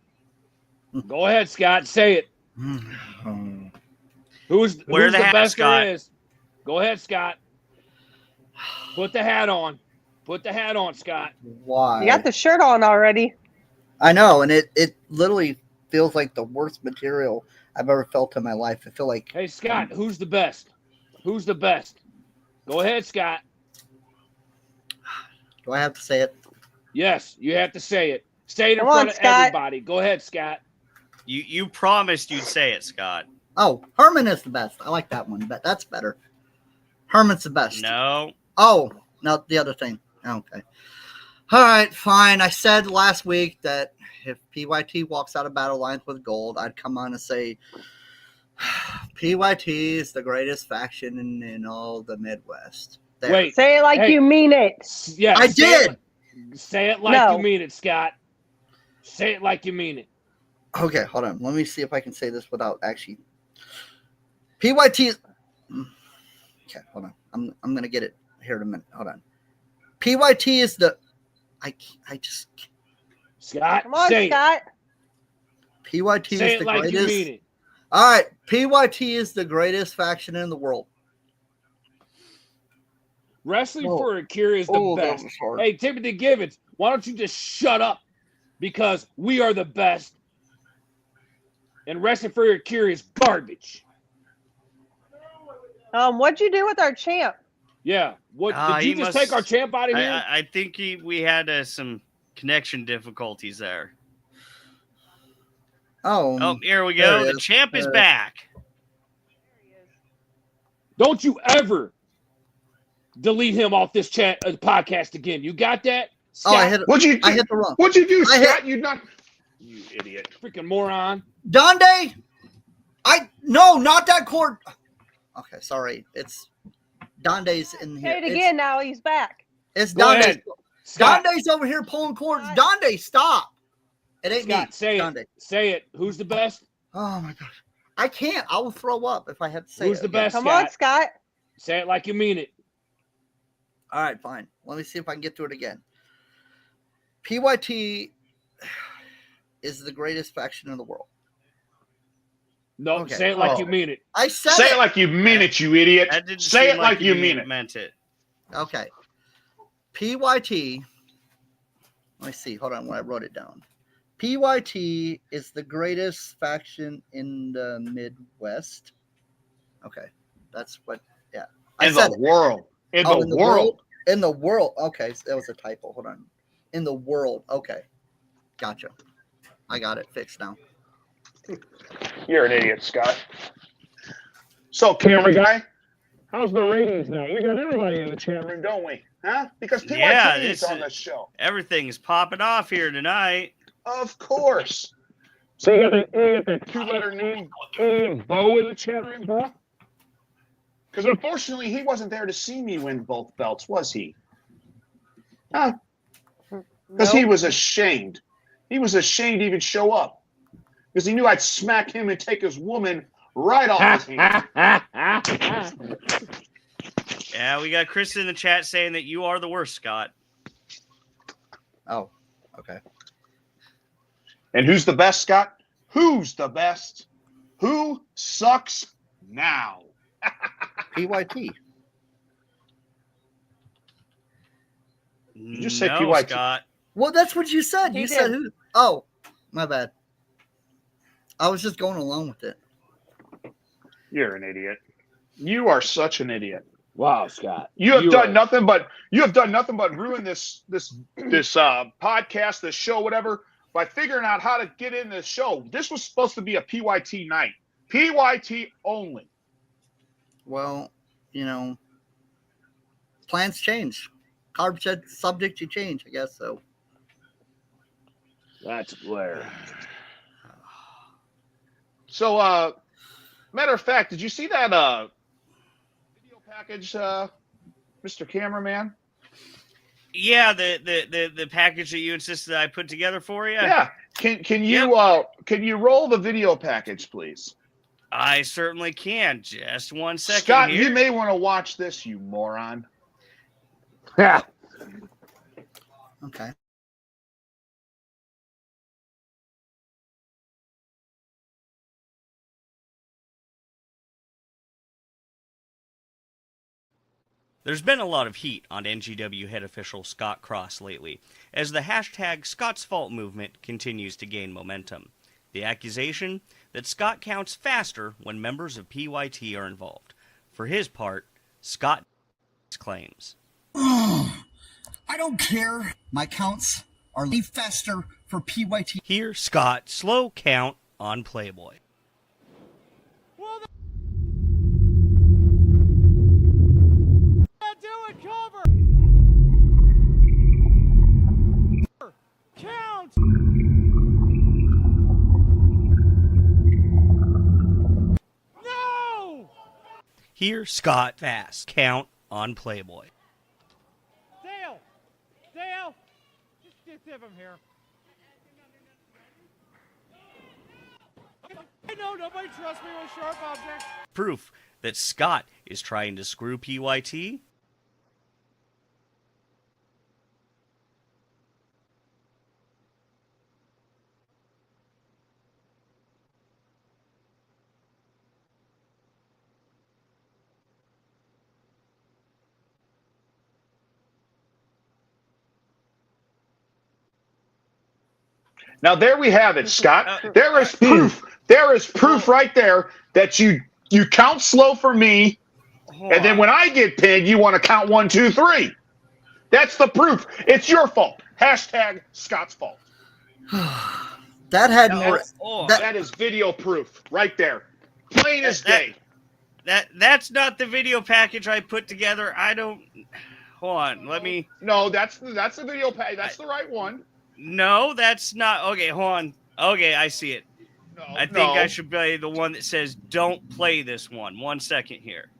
Speaker 2: Go ahead, Scott. Say it. Who's the best Scott? There is? Go ahead, Scott. Put the hat on. Put the hat on, Scott.
Speaker 4: Why?
Speaker 3: You got the shirt on already.
Speaker 4: I know, and it literally feels like the worst material I've ever felt in my life. I feel like.
Speaker 2: Hey, Scott, who's the best? Who's the best? Go ahead, Scott.
Speaker 4: Do I have to say it?
Speaker 2: Yes, you have to say it. Say it in front of everybody. Go ahead, Scott.
Speaker 5: You promised you'd say it, Scott.
Speaker 4: Oh, Herman is the best. I like that one, but that's better. Herman's the best.
Speaker 5: No.
Speaker 4: Oh, no, the other thing. Okay. All right, fine. I said last week that if PYT walks out of Battle Lines with gold, I'd come on and say PYT is the greatest faction in all the Midwest. There.
Speaker 2: Wait.
Speaker 3: Say it like you mean it.
Speaker 2: Yeah,
Speaker 4: I did.
Speaker 2: Say it like you mean it, Scott. Say it like you mean it.
Speaker 4: Okay, hold on. Let me see if I can say this without actually. PYT is. Okay, hold on. I'm gonna get it here in a minute. Hold on. PYT is the. I just.
Speaker 2: Scott,
Speaker 3: come on,
Speaker 2: say
Speaker 3: Scott.
Speaker 4: It. PYT
Speaker 2: say
Speaker 4: is the
Speaker 2: like
Speaker 4: greatest.
Speaker 2: You mean it.
Speaker 4: All right, PYT is the greatest faction in the world.
Speaker 2: Wrestling for a Cure is the best. Hey, Timothy Gibbons, why don't you just shut up? Because we are the best. And Wrestling for a Cure is garbage.
Speaker 3: What'd you do with our champ?
Speaker 2: Yeah. What did you just take our champ out of here?
Speaker 5: I think we had some connection difficulties there.
Speaker 4: Oh,
Speaker 5: here we go. The champ is back.
Speaker 2: Don't you ever delete him off this podcast again. You got that? Scott?
Speaker 4: Oh, I hit the wrong.
Speaker 1: What'd you do, Scott? You idiot.
Speaker 2: Freaking moron.
Speaker 4: Donde, No, not that cord. Okay, sorry. It's Donde's in here.
Speaker 3: Say it again. Now he's back.
Speaker 4: It's
Speaker 2: Go
Speaker 4: Donde's.
Speaker 2: ahead. Scott,
Speaker 4: Donde's over here pulling cords. Donde, stop. It ain't
Speaker 2: Scott,
Speaker 4: me.
Speaker 2: say
Speaker 4: Donde.
Speaker 2: it. Say it. Who's the best?
Speaker 4: Oh my gosh. I can't. I will throw up if I have to say
Speaker 2: Who's
Speaker 4: it
Speaker 2: the
Speaker 4: again.
Speaker 2: best?
Speaker 3: Come on, Scott.
Speaker 2: Say it like you mean it.
Speaker 4: All right, fine. Let me see if I can get through it again. PYT is the greatest faction in the world.
Speaker 2: No,
Speaker 4: Okay.
Speaker 2: say it like
Speaker 4: Oh.
Speaker 2: you mean it.
Speaker 4: I said
Speaker 1: Say it like you mean it, you idiot.
Speaker 5: That didn't
Speaker 1: Say
Speaker 5: seem
Speaker 1: it like you mean it.
Speaker 5: meant it.
Speaker 4: Okay. PYT. Let me see. Hold on when I wrote it down. PYT is the greatest faction in the Midwest. Okay. That's what, yeah. I
Speaker 1: In
Speaker 4: said
Speaker 1: the
Speaker 4: it.
Speaker 1: world. In
Speaker 4: Oh,
Speaker 1: the world.
Speaker 4: In the world. Okay. So that was a typo. Hold on. In the world. Okay. Gotcha. I got it fixed now.
Speaker 1: You're an idiot, Scott. So, camera guy, how's the ratings now? We got everybody in the chat room, don't we? Huh? Because PYT
Speaker 5: Yeah,
Speaker 1: is
Speaker 5: this
Speaker 1: on
Speaker 5: is-
Speaker 1: the show.
Speaker 5: Everything's popping off here tonight.
Speaker 1: Of course. So you got the two-letter name Bo in the chat room, huh? Because unfortunately, he wasn't there to see me win both belts, was he? Huh? Because he was ashamed. He was ashamed to even show up. Because he knew I'd smack him and take his woman right off his hands.
Speaker 5: Yeah, we got Chris in the chat saying that you are the worst, Scott.
Speaker 4: Oh, okay.
Speaker 1: And who's the best, Scott? Who's the best? Who sucks now?
Speaker 4: PYT.
Speaker 5: You
Speaker 1: just say
Speaker 5: no,
Speaker 1: PYT.
Speaker 5: Scott.
Speaker 4: Well, that's what you said.
Speaker 3: He
Speaker 4: You said
Speaker 3: did.
Speaker 4: who? Oh, my bad. I was just going along with it.
Speaker 1: You're an idiot. You are such an idiot.
Speaker 2: Wow, Scott.
Speaker 1: You have done
Speaker 2: are-
Speaker 1: nothing but ruin this podcast, this show, whatever, by figuring out how to get in this show. This was supposed to be a PYT night. PYT only.
Speaker 4: Well, you know, plans change. Carb said subject to change, I guess so.
Speaker 2: That's Blair.
Speaker 1: So, matter of fact, did you see that video package, Mr. Cameraman?
Speaker 5: Yeah, the package that you insisted I put together for you.
Speaker 1: Yeah. Can you roll the video package, please?
Speaker 5: I certainly can. Just 1 second
Speaker 1: Scott,
Speaker 5: here.
Speaker 1: you may want to watch this, you moron.
Speaker 2: Yeah.
Speaker 4: Okay.
Speaker 5: There's been a lot of heat on NGW head official Scott Cross lately, as the hashtag Scott's Fault movement continues to gain momentum. The accusation that Scott counts faster when members of PYT are involved. For his part, Scott claims.
Speaker 4: I don't care. My counts are faster for PYT.
Speaker 5: Here, Scott, slow count on Playboy.
Speaker 8: Count! No!
Speaker 5: Here, Scott, fast count on Playboy.
Speaker 8: Dale! Dale! Just tip him here. I know nobody trusts me with sharp objects.
Speaker 5: Proof that Scott is trying to screw PYT.
Speaker 1: Now there we have it, Scott. There is proof. There is proof right there that you count slow for me, and then when I get pinned, you want to count 1, 2, 3. That's the proof. It's your fault. Hashtag Scott's fault.
Speaker 4: That had more.
Speaker 1: That is video proof right there. Plain as day.
Speaker 5: That's not the video package I put together. I don't. Hold on. Let me.
Speaker 1: No, that's the video package. That's the right one.
Speaker 5: No, that's not. Okay, hold on. Okay, I see it.
Speaker 1: No,
Speaker 5: I think I should be the one that says, don't play this one. 1 second here.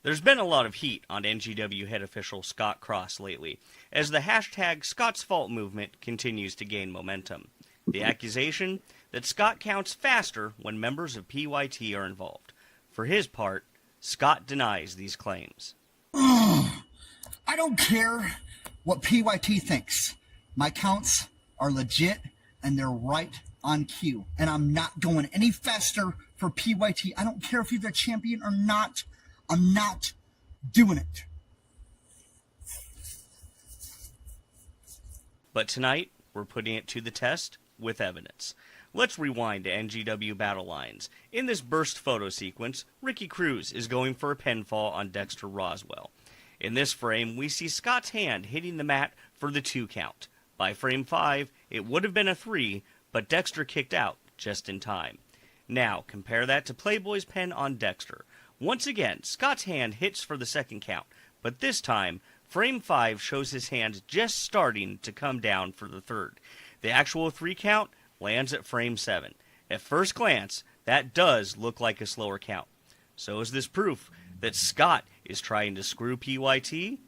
Speaker 5: There's been a lot of heat on NGW head official Scott Cross lately, as the hashtag Scott's Fault movement continues to gain momentum. The accusation that Scott counts faster when members of PYT are involved. For his part, Scott denies these claims.
Speaker 9: I don't care what PYT thinks. My counts are legit and they're right on cue. And I'm not going any faster for PYT. I don't care if you're the champion or not. I'm not doing it.
Speaker 5: But tonight, we're putting it to the test with evidence. Let's rewind to NGW Battle Lines. In this burst photo sequence, Ricky Cruz is going for a pinfall on Dexter Roswell. In this frame, we see Scott's hand hitting the mat for the 2 count. By frame 5, it would have been a 3, but Dexter kicked out just in time. Now, compare that to Playboy's pen on Dexter. Once again, Scott's hand hits for the 2nd count, but this time, frame 5 shows his hand just starting to come down for the 3rd. The actual 3 count lands at frame 7. At first glance, that does look like a slower count. So is this proof that Scott is trying to screw PYT?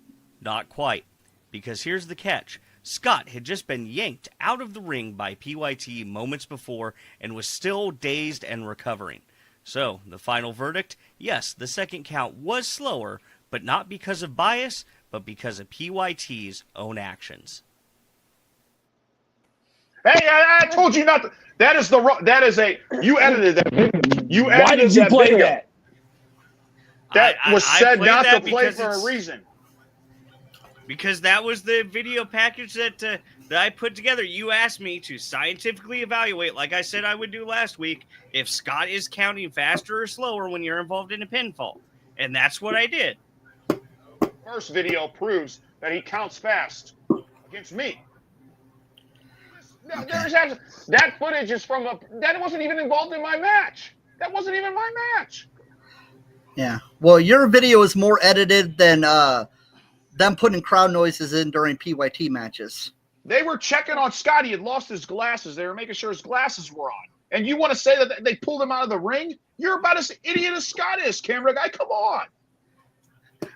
Speaker 5: Not quite, because here's the catch. Scott had just been yanked out of the ring by PYT moments before and was still dazed and recovering. So, the final verdict, yes, the 2nd count was slower, but not because of bias, but because of PYT's own actions.
Speaker 1: Hey, I told you not to. That is you edited that video. You edited
Speaker 2: Why did you
Speaker 1: that
Speaker 2: play
Speaker 1: video.
Speaker 2: that?
Speaker 1: That was said
Speaker 5: played
Speaker 1: not to
Speaker 5: that
Speaker 1: play
Speaker 5: because
Speaker 1: for a
Speaker 5: it's-
Speaker 1: reason.
Speaker 5: Because that was the video package that I put together. You asked me to scientifically evaluate, like I said I would do last week, if Scott is counting faster or slower when you're involved in a pinfall. And that's what I did.
Speaker 1: First video proves that he counts fast against me. That footage is from that wasn't even involved in my match. That wasn't even my match.
Speaker 4: Yeah. Well, your video is more edited than them putting crowd noises in during PYT matches.
Speaker 1: They were checking on Scott. He had lost his glasses. They were making sure his glasses were on. And you want to say that they pulled him out of the ring? You're about as idiot as Scott is, camera guy. Come on.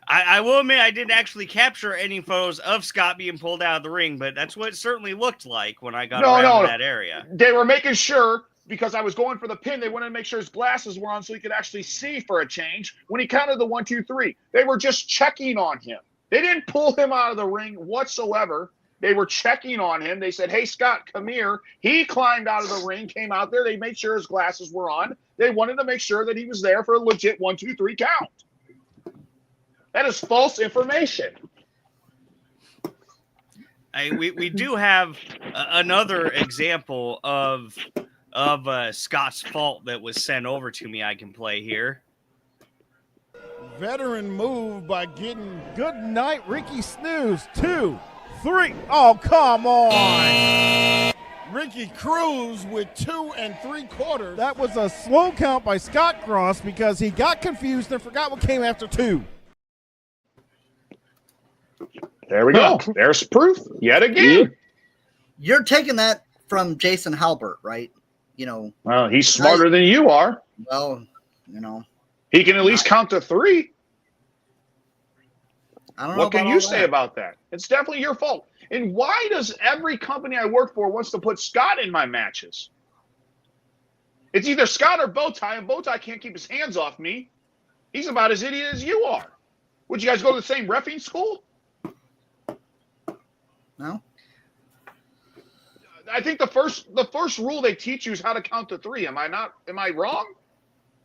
Speaker 5: I will admit I didn't actually capture any photos of Scott being pulled out of the ring, but that's what it certainly looked like when I got around that area.
Speaker 1: They were making sure, because I was going for the pin, they wanted to make sure his glasses were on so he could actually see for a change when he counted the 1, 2, 3. They were just checking on him. They didn't pull him out of the ring whatsoever. They were checking on him. They said, hey, Scott, come here. He climbed out of the ring, came out there. They made sure his glasses were on. They wanted to make sure that he was there for a legit 1, 2, 3 count. That is false information.
Speaker 5: We do have another example of Scott's fault that was sent over to me I can play here.
Speaker 8: Veteran move by getting good night, Ricky Snooze. 2, 3. Oh, come on. Ricky Cruz with 2 3/4. That was a slow count by Scott Cross because he got confused and forgot what came after 2.
Speaker 1: There we go. There's proof yet again.
Speaker 4: You're taking that from Jason Halbert, right? You know.
Speaker 1: Well, he's smarter than you are.
Speaker 4: Well, you know.
Speaker 1: He can at least count to 3.
Speaker 4: I don't know.
Speaker 1: What can you say about that? It's definitely your fault. And why does every company I work for wants to put Scott in my matches? It's either Scott or Bowtie, and Bowtie can't keep his hands off me. He's about as idiot as you are. Would you guys go to the same reffing school?
Speaker 4: No.
Speaker 1: I think the first rule they teach you is how to count to 3. Am I wrong?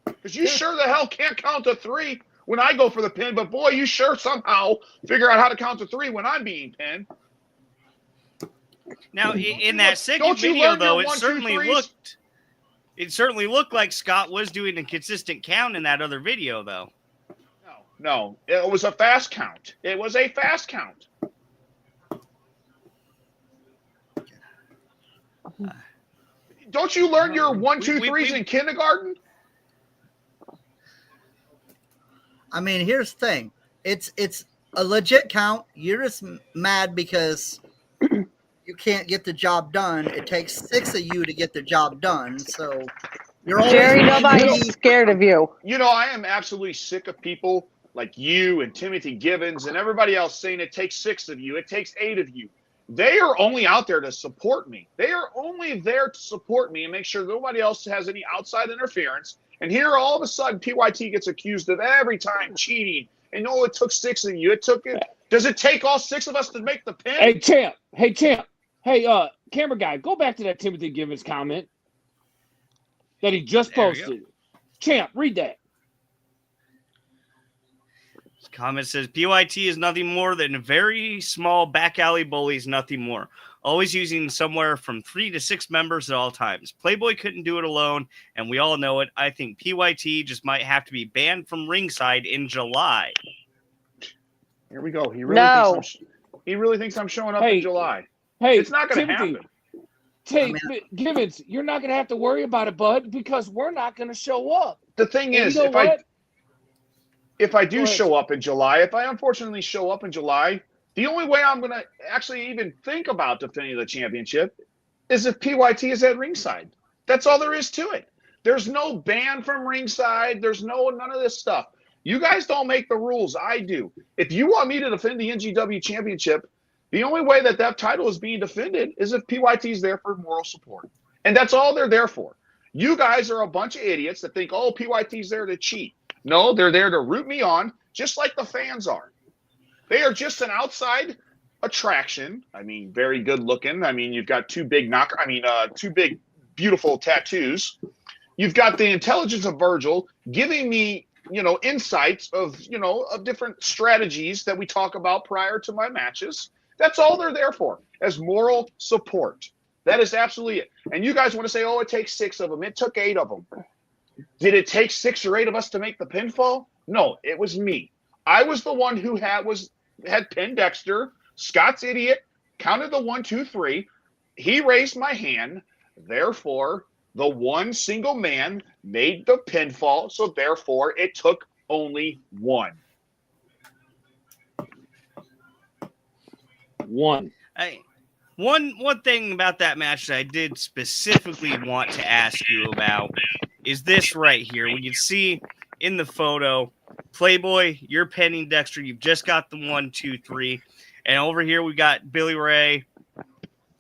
Speaker 1: Because you sure the hell can't count to 3 when I go for the pin, but boy, you sure somehow figure out how to count to 3 when I'm being pinned.
Speaker 5: Now, in that second video, though, it certainly looked like Scott was doing a consistent count in that other video, though.
Speaker 1: No, it was a fast count. It was a fast count. Don't you learn your 1, 2, 3s in kindergarten?
Speaker 4: I mean, here's the thing. It's a legit count. You're just mad because you can't get the job done. It takes 6 of you to get the job done. So you're always
Speaker 3: Jerry,
Speaker 4: going to
Speaker 3: nobody's
Speaker 4: be-
Speaker 3: scared of you.
Speaker 1: You know, I am absolutely sick of people like you and Timothy Givens and everybody else saying it takes 6 of you, it takes 8 of you. They are only out there to support me. They are only there to support me and make sure nobody else has any outside interference. And here, all of a sudden, PYT gets accused of every time cheating. And no, it took 6 of you. It took it. Does it take all 6 of us to make the pin?
Speaker 2: Hey, champ. Hey, camera guy, go back to that Timothy Givens comment that he just
Speaker 5: There you
Speaker 2: posted. Champ, read that.
Speaker 5: This comment says PYT is nothing more than very small back alley bullies, nothing more. Always using somewhere from 3 to 6 members at all times. Playboy couldn't do it alone, and we all know it. I think PYT just might have to be banned from ringside in July.
Speaker 1: Here we go. He really thinks I'm showing up in July.
Speaker 2: Hey,
Speaker 1: it's not going to happen.
Speaker 2: Hey, Givens, you're not going to have to worry about it, bud, because we're not going to show up.
Speaker 1: The thing is,
Speaker 2: you know
Speaker 1: if I do show up in July, if I unfortunately show up in July, the only way I'm going to actually even think about defending the championship is if PYT is at ringside. That's all there is to it. There's no ban from ringside. There's none of this stuff. You guys don't make the rules. I do. If you want me to defend the NGW Championship, the only way that title is being defended is if PYT is there for moral support. And that's all they're there for. You guys are a bunch of idiots that think, oh, PYT's there to cheat. No, they're there to root me on, just like the fans are. They are just an outside attraction. I mean, very good looking. I mean, you've got two big beautiful tattoos. You've got the intelligence of Virgil giving me, insights of different strategies that we talk about prior to my matches. That's all they're there for, as moral support. That is absolutely it. And you guys want to say, oh, it takes 6 of them. It took 8 of them. Did it take 6 or 8 of us to make the pinfall? No, it was me. I was the one who had pinned Dexter. Scott's idiot counted the 1, 2, 3. He raised my hand. Therefore, the one single man made the pinfall. So therefore, it took only 1.
Speaker 2: One
Speaker 5: thing about that match that I did specifically want to ask you about is this right here. We can see in the photo, Playboy, you're pinning Dexter. You've just got the 1, 2, 3. And over here, we got Billy Ray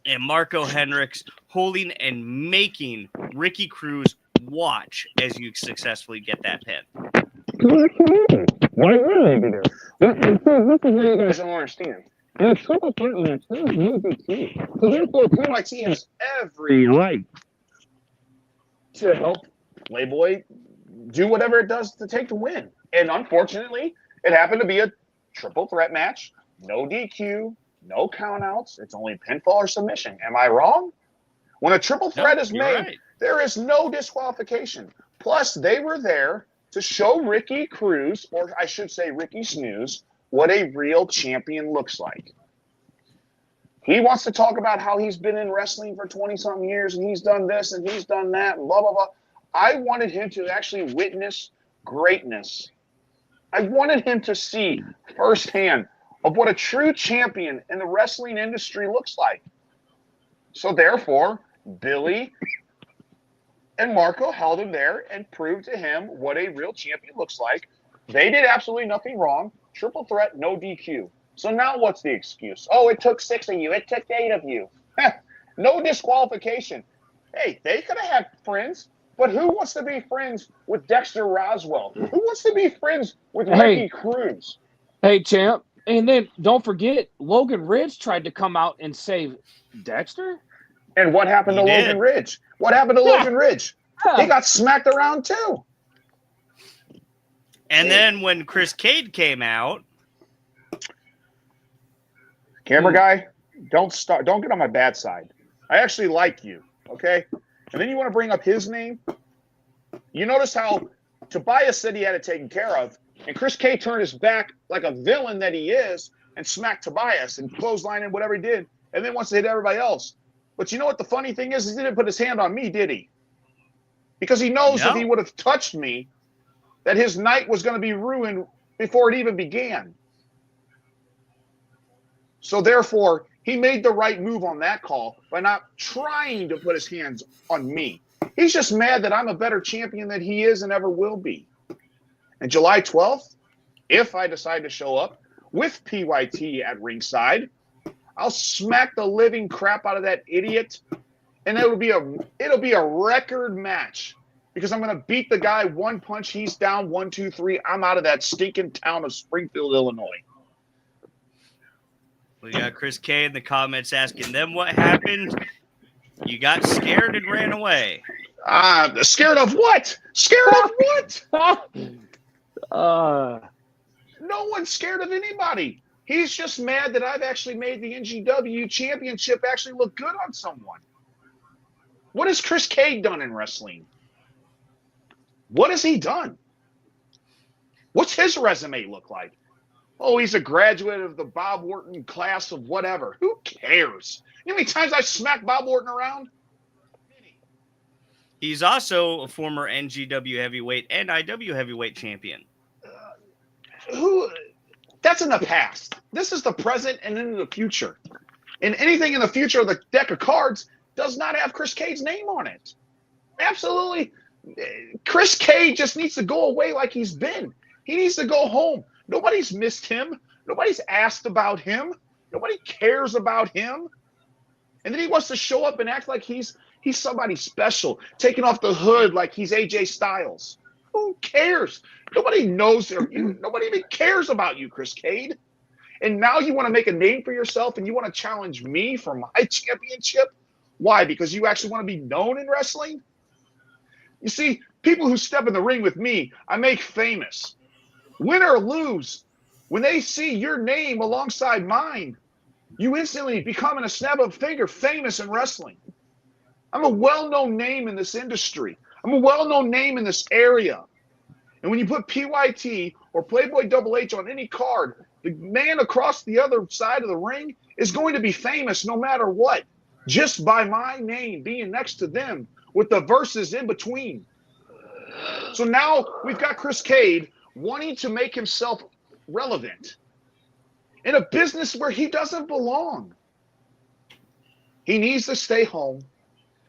Speaker 5: and Marco Hendricks holding and making Ricky Cruz watch as you successfully get that pin.
Speaker 1: Why would they be there? This is what you guys don't understand. And it's triple threat match. This is no big deal. So therefore, PYT has every right to help Playboy do whatever it does to take the win. And unfortunately, it happened to be a triple threat match. No DQ, no countouts. It's only pinfall or submission. Am I wrong? When a triple threat is made, there is no disqualification. Plus, they were there to show Ricky Cruz, or I should say Ricky Snooze, what a real champion looks like. He wants to talk about how he's been in wrestling for 20-something years and he's done this and he's done that and blah, blah, blah. I wanted him to actually witness greatness. I wanted him to see firsthand of what a true champion in the wrestling industry looks like. So therefore, Billy and Marco held him there and proved to him what a real champion looks like. They did absolutely nothing wrong. Triple threat, no DQ. So now what's the excuse? Oh, it took 6 of you. It took 8 of you. No disqualification. Hey, they could have had friends, but who wants to be friends with Dexter Roswell? Who wants to be friends with Ricky Cruz?
Speaker 2: Hey, champ. And then don't forget, Logan Ridge tried to come out and save Dexter.
Speaker 1: And what happened to Logan Ridge? What happened to Logan Ridge? He got smacked around too.
Speaker 5: And then when Chris Cade came out,
Speaker 1: camera guy, don't get on my bad side. I actually like you, okay? And then you want to bring up his name. You notice how Tobias said he had it taken care of, and Chris Cade turned his back like a villain that he is and smacked Tobias and clotheslined and whatever he did, and then wants to hit everybody else. But you know what the funny thing is? He didn't put his hand on me, did he? Because he knows if he would have touched me, that his night was going to be ruined before it even began. So therefore, He made the right move on that call by not trying to put his hands on me. He's just mad that I'm a better champion than he is and ever will be. And July 12th, if I decide to show up with PYT at ringside, I'll smack the living crap out of that idiot, and it'll be a record match because I'm going to beat the guy one punch. He's down 1, 2, 3. I'm out of that stinking town of Springfield, Illinois.
Speaker 5: We got Chris K in the comments asking them what happened. You got scared and ran away.
Speaker 1: Scared of what? Scared of what? No one's scared of anybody. He's just mad that I've actually made the NGW Championship actually look good on someone. What has Chris K done in wrestling? What has he done? What's his resume look like? Oh, he's a graduate of the Bob Orton class of whatever. Who cares? You know how many times I've smacked Bob Orton around?
Speaker 5: He's also a former NGW heavyweight and IW heavyweight champion.
Speaker 1: That's in the past. This is the present and into the future. And anything in the future of the deck of cards does not have Chris K's name on it. Absolutely. Chris K just needs to go away like he's been. He needs to go home. Nobody's missed him. Nobody's asked about him. Nobody cares about him. And then he wants to show up and act like he's somebody special, taking off the hood like he's AJ Styles. Who cares? Nobody knows you. Nobody even cares about you, Chris Cade. And now you want to make a name for yourself and you want to challenge me for my championship? Why? Because you actually want to be known in wrestling? You see, people who step in the ring with me, I make famous. Win or lose, when they see your name alongside mine, you instantly become in a snap of a finger famous in wrestling. I'm a well-known name in this industry. I'm a well-known name in this area. And when you put PYT or Playboy Double H on any card, the man across the other side of the ring is going to be famous no matter what, just by my name being next to them with the verses in between. So now we've got Chris Cade wanting to make himself relevant in a business where he doesn't belong. He needs to stay home,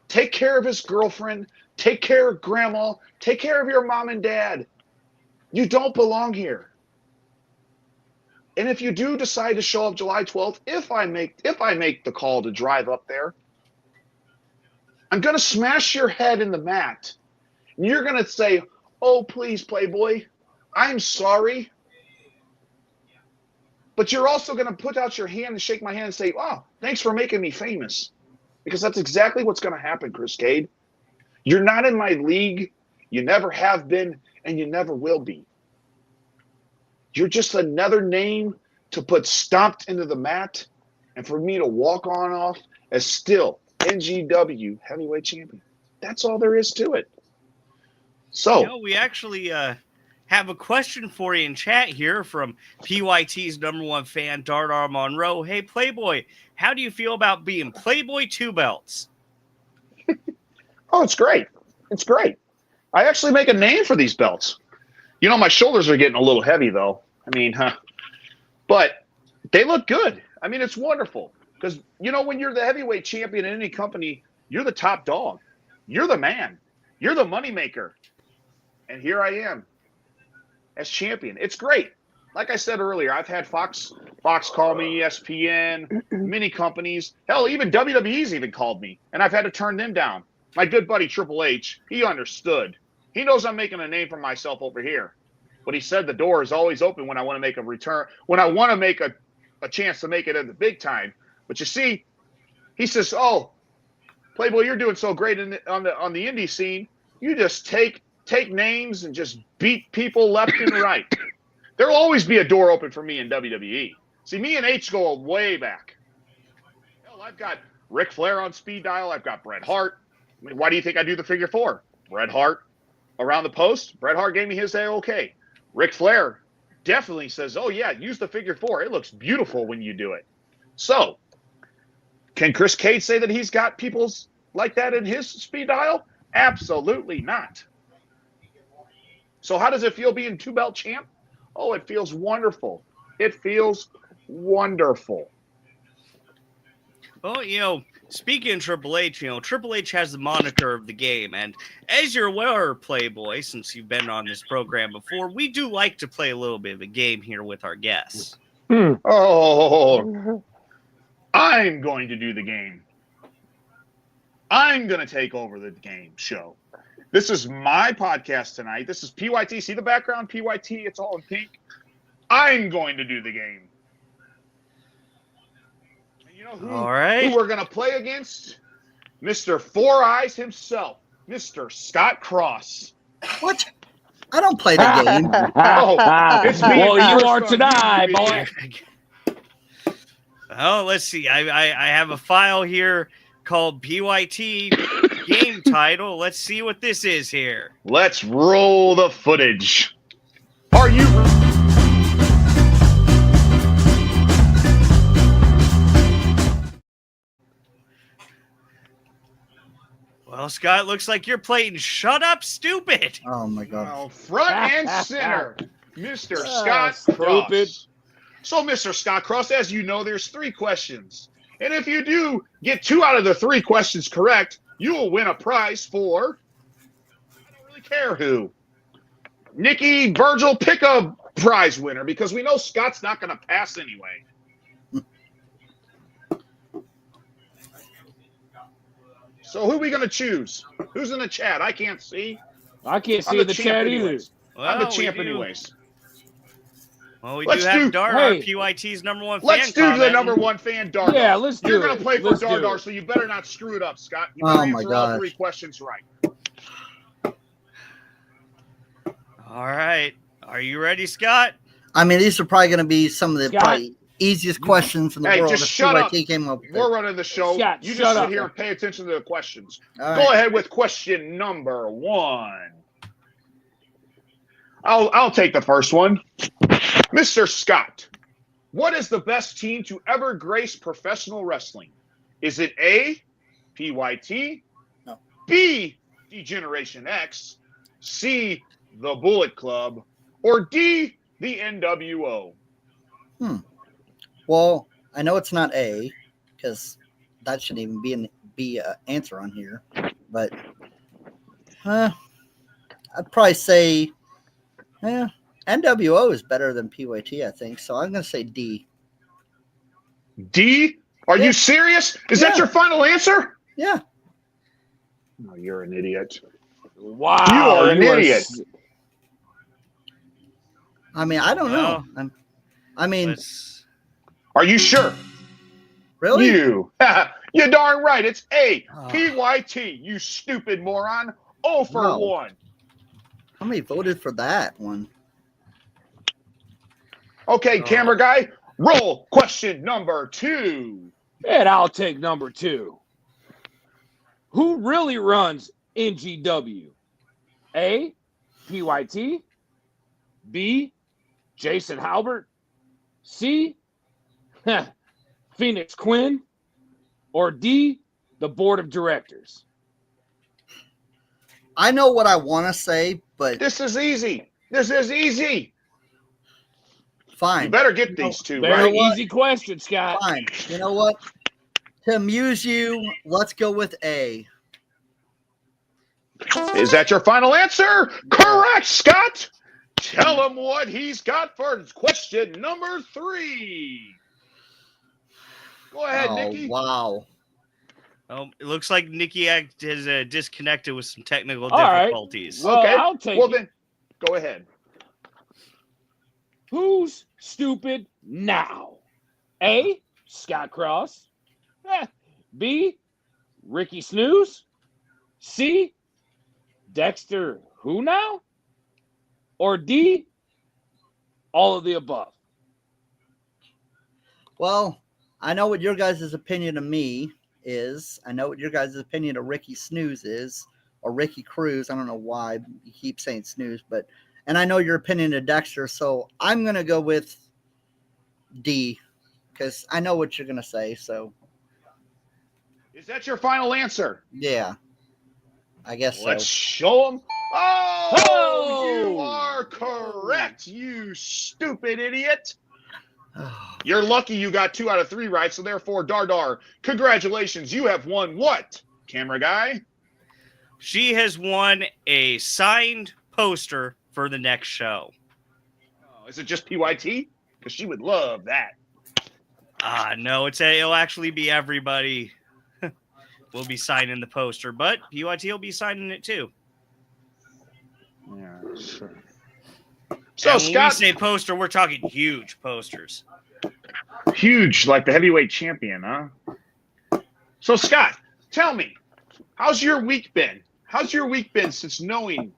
Speaker 1: take care of his girlfriend, take care of grandma, take care of your mom and dad. You don't belong here. And if you do decide to show up July 12th, if I make the call to drive up there, I'm going to smash your head in the mat. And you're going to say, "Oh, please, Playboy, I'm sorry." But you're also going to put out your hand and shake my hand and say, "Oh, thanks for making me famous." Because that's exactly what's going to happen, Chris Cade. You're not in my league. You never have been, and you never will be. You're just another name to put stomped into the mat and for me to walk on off as still NGW heavyweight champion. That's all there is to it. So,
Speaker 5: we actually have a question for you in chat here from PYT's #1 fan, Dart R. Monroe. Hey, Playboy, how do you feel about being Playboy 2 belts?
Speaker 1: Oh, it's great. It's great. I actually make a name for these belts. You know, my shoulders are getting a little heavy, though. I mean, but they look good. I mean, it's wonderful. Because, you know, when you're the heavyweight champion in any company, you're the top dog. You're the man. You're the moneymaker. And here I am as champion. It's great. Like I said earlier, I've had Fox call me, ESPN, many companies. Hell, even WWE's even called me, and I've had to turn them down. My good buddy Triple H, he understood. He knows I'm making a name for myself over here. But he said the door is always open when I want to make a return, when I want to make a chance to make it at the big time. But you see, he says, "Oh, Playboy, you're doing so great on the indie scene. You just take names and just beat people left and right." There'll always be a door open for me in WWE. See, me and H go way back. Hell, I've got Ric Flair on speed dial. I've got Bret Hart. I mean, why do you think I do the figure four? Bret Hart around the post. Bret Hart gave me his okay. Ric Flair definitely says, "Oh, yeah, use the figure four. It looks beautiful when you do it." So, can Chris Cade say that he's got people like that in his speed dial? Absolutely not. So how does it feel being 2-belt champ? Oh, it feels wonderful. It feels wonderful.
Speaker 5: Well, speaking of Triple H, Triple H has the moniker of the game. And as you're aware, Playboy, since you've been on this program before, we do like to play a little bit of a game here with our guests.
Speaker 1: Oh, I'm going to do the game. I'm going to take over the game show. This is my podcast tonight. This is PYT. See the background, PYT? It's all in pink. I'm going to do the game. And you know who,
Speaker 5: All right.
Speaker 1: who we're going to play against? Mr. Four Eyes himself, Mr. Scott Cross.
Speaker 4: What? I don't play the game.
Speaker 1: Oh, it's me.
Speaker 2: Well, you are
Speaker 1: First
Speaker 2: tonight,
Speaker 1: on
Speaker 2: boy.
Speaker 5: Oh, let's see. I have a file here called PYT game title. Let's see what this is here.
Speaker 1: Let's roll the footage. Are you
Speaker 5: Well, Scott, looks like you're playing Shut Up Stupid.
Speaker 4: Oh my god.
Speaker 1: Well, front and center, Mr. Scott Cross.
Speaker 2: Stupid.
Speaker 1: So, Mr. Scott Cross, as you know, there's 3 questions. And if you do get 2 out of the 3 questions correct, you will win a prize for, I don't really care who. Nikki, Virgil, pick a prize winner because we know Scott's not going to pass anyway. So who are we going to choose? Who's in the chat? I can't see.
Speaker 2: I can't
Speaker 1: I'm
Speaker 2: see the chat either.
Speaker 1: anyways. I'm the
Speaker 5: Well,
Speaker 1: champ
Speaker 5: we do-
Speaker 1: anyways.
Speaker 5: Well, we
Speaker 1: Let's
Speaker 5: do have
Speaker 1: do-
Speaker 5: Dar,
Speaker 2: hey.
Speaker 5: PYT's #1 fan.
Speaker 1: Let's do the
Speaker 5: commenting.
Speaker 1: number 1 fan, Dar.
Speaker 2: Yeah, let's do
Speaker 1: You're
Speaker 2: it.
Speaker 1: going to play for
Speaker 2: Let's do
Speaker 1: Dar,
Speaker 2: it.
Speaker 1: so you better not screw it up, Scott. You
Speaker 4: Oh,
Speaker 1: better
Speaker 4: my
Speaker 1: answer all
Speaker 4: gosh.
Speaker 1: 3 questions right.
Speaker 5: All right. Are you ready, Scott?
Speaker 4: I mean, these are probably going to be some of the
Speaker 2: Scott.
Speaker 4: probably easiest questions in the
Speaker 1: Hey,
Speaker 4: world.
Speaker 1: just
Speaker 4: if
Speaker 1: shut up.
Speaker 4: PYT came up with
Speaker 1: We're
Speaker 4: it.
Speaker 1: running the show.
Speaker 2: Scott,
Speaker 1: You
Speaker 2: shut
Speaker 1: just sit
Speaker 2: up.
Speaker 1: here and pay attention to the questions.
Speaker 4: All
Speaker 1: Go
Speaker 4: right.
Speaker 1: ahead with question number 1. I'll take the first one. Mr. Scott, what is the best team to ever grace professional wrestling? Is it A, PYT,
Speaker 4: No.
Speaker 1: B, D-Generation X, C, the Bullet Club, or D, the NWO?
Speaker 4: Well, I know it's not A because that shouldn't even be an answer on here. But I'd probably say NWO is better than PYT, I think. So I'm going to say D.
Speaker 1: D? Are
Speaker 4: Yeah.
Speaker 1: you serious? Is that
Speaker 4: Yeah.
Speaker 1: your final answer?
Speaker 4: Yeah.
Speaker 1: Oh, you're an idiot.
Speaker 2: Wow.
Speaker 1: You are an idiot.
Speaker 4: I mean, I don't know. I mean,
Speaker 5: Let's...
Speaker 1: Are you sure?
Speaker 4: really?
Speaker 1: You're darn right. It's A.
Speaker 4: Oh.
Speaker 1: PYT, you stupid moron. 0 for
Speaker 4: No.
Speaker 1: 1.
Speaker 4: How many voted for that one?
Speaker 1: Okay,
Speaker 5: Oh.
Speaker 1: camera guy, roll question number 2.
Speaker 2: And I'll take number 2. Who really runs NGW? A, PYT, B, Jason Halbert, C, Phoenix Quinn, or D, the board of directors?
Speaker 4: I know what I want to say, but
Speaker 1: This is easy. This is easy. You
Speaker 4: fine.
Speaker 1: better get these 2,
Speaker 2: Very
Speaker 1: right?
Speaker 2: easy question, Scott.
Speaker 4: Fine. You know what? To amuse you, let's go with A.
Speaker 1: Is that your final answer? Correct, Scott. Tell him what he's got for question number 3. Go ahead,
Speaker 4: Oh,
Speaker 1: Nikki.
Speaker 4: wow.
Speaker 5: it looks like Nikki has disconnected with some technical
Speaker 2: All right.
Speaker 5: difficulties.
Speaker 2: Well,
Speaker 1: Okay.
Speaker 2: I'll take
Speaker 1: Well,
Speaker 2: it.
Speaker 1: then, go ahead.
Speaker 2: Who's stupid now? A, Scott Cross. B, Ricky Snooze. C, Dexter who now? Or D, all of the above?
Speaker 4: Well, I know what your guys' opinion of me is. I know what your guys' opinion of Ricky Snooze is, or Ricky Cruz. I don't know why you keep saying Snooze, and I know your opinion of Dexter, so I'm going to go with D because I know what you're going to say. So,
Speaker 1: Is that your final answer?
Speaker 4: yeah, I guess so.
Speaker 1: Let's show him. Oh,
Speaker 2: Oh!
Speaker 1: you are correct, you stupid idiot. You're lucky you got 2 out of 3 right, so therefore, Dardar, congratulations. You have won what, camera guy?
Speaker 5: She has won a signed poster for the next show.
Speaker 1: Oh, is it just PYT? Because she would love that.
Speaker 5: No, it'll actually be everybody will be signing the poster, but PYT will be signing it too.
Speaker 1: Yeah, sure.
Speaker 5: So,
Speaker 1: So,
Speaker 5: when
Speaker 1: Scott,
Speaker 5: we say poster, we're talking huge posters.
Speaker 1: huge, like the heavyweight champion, huh? So, Scott, tell me, how's your week been? How's your week been since knowing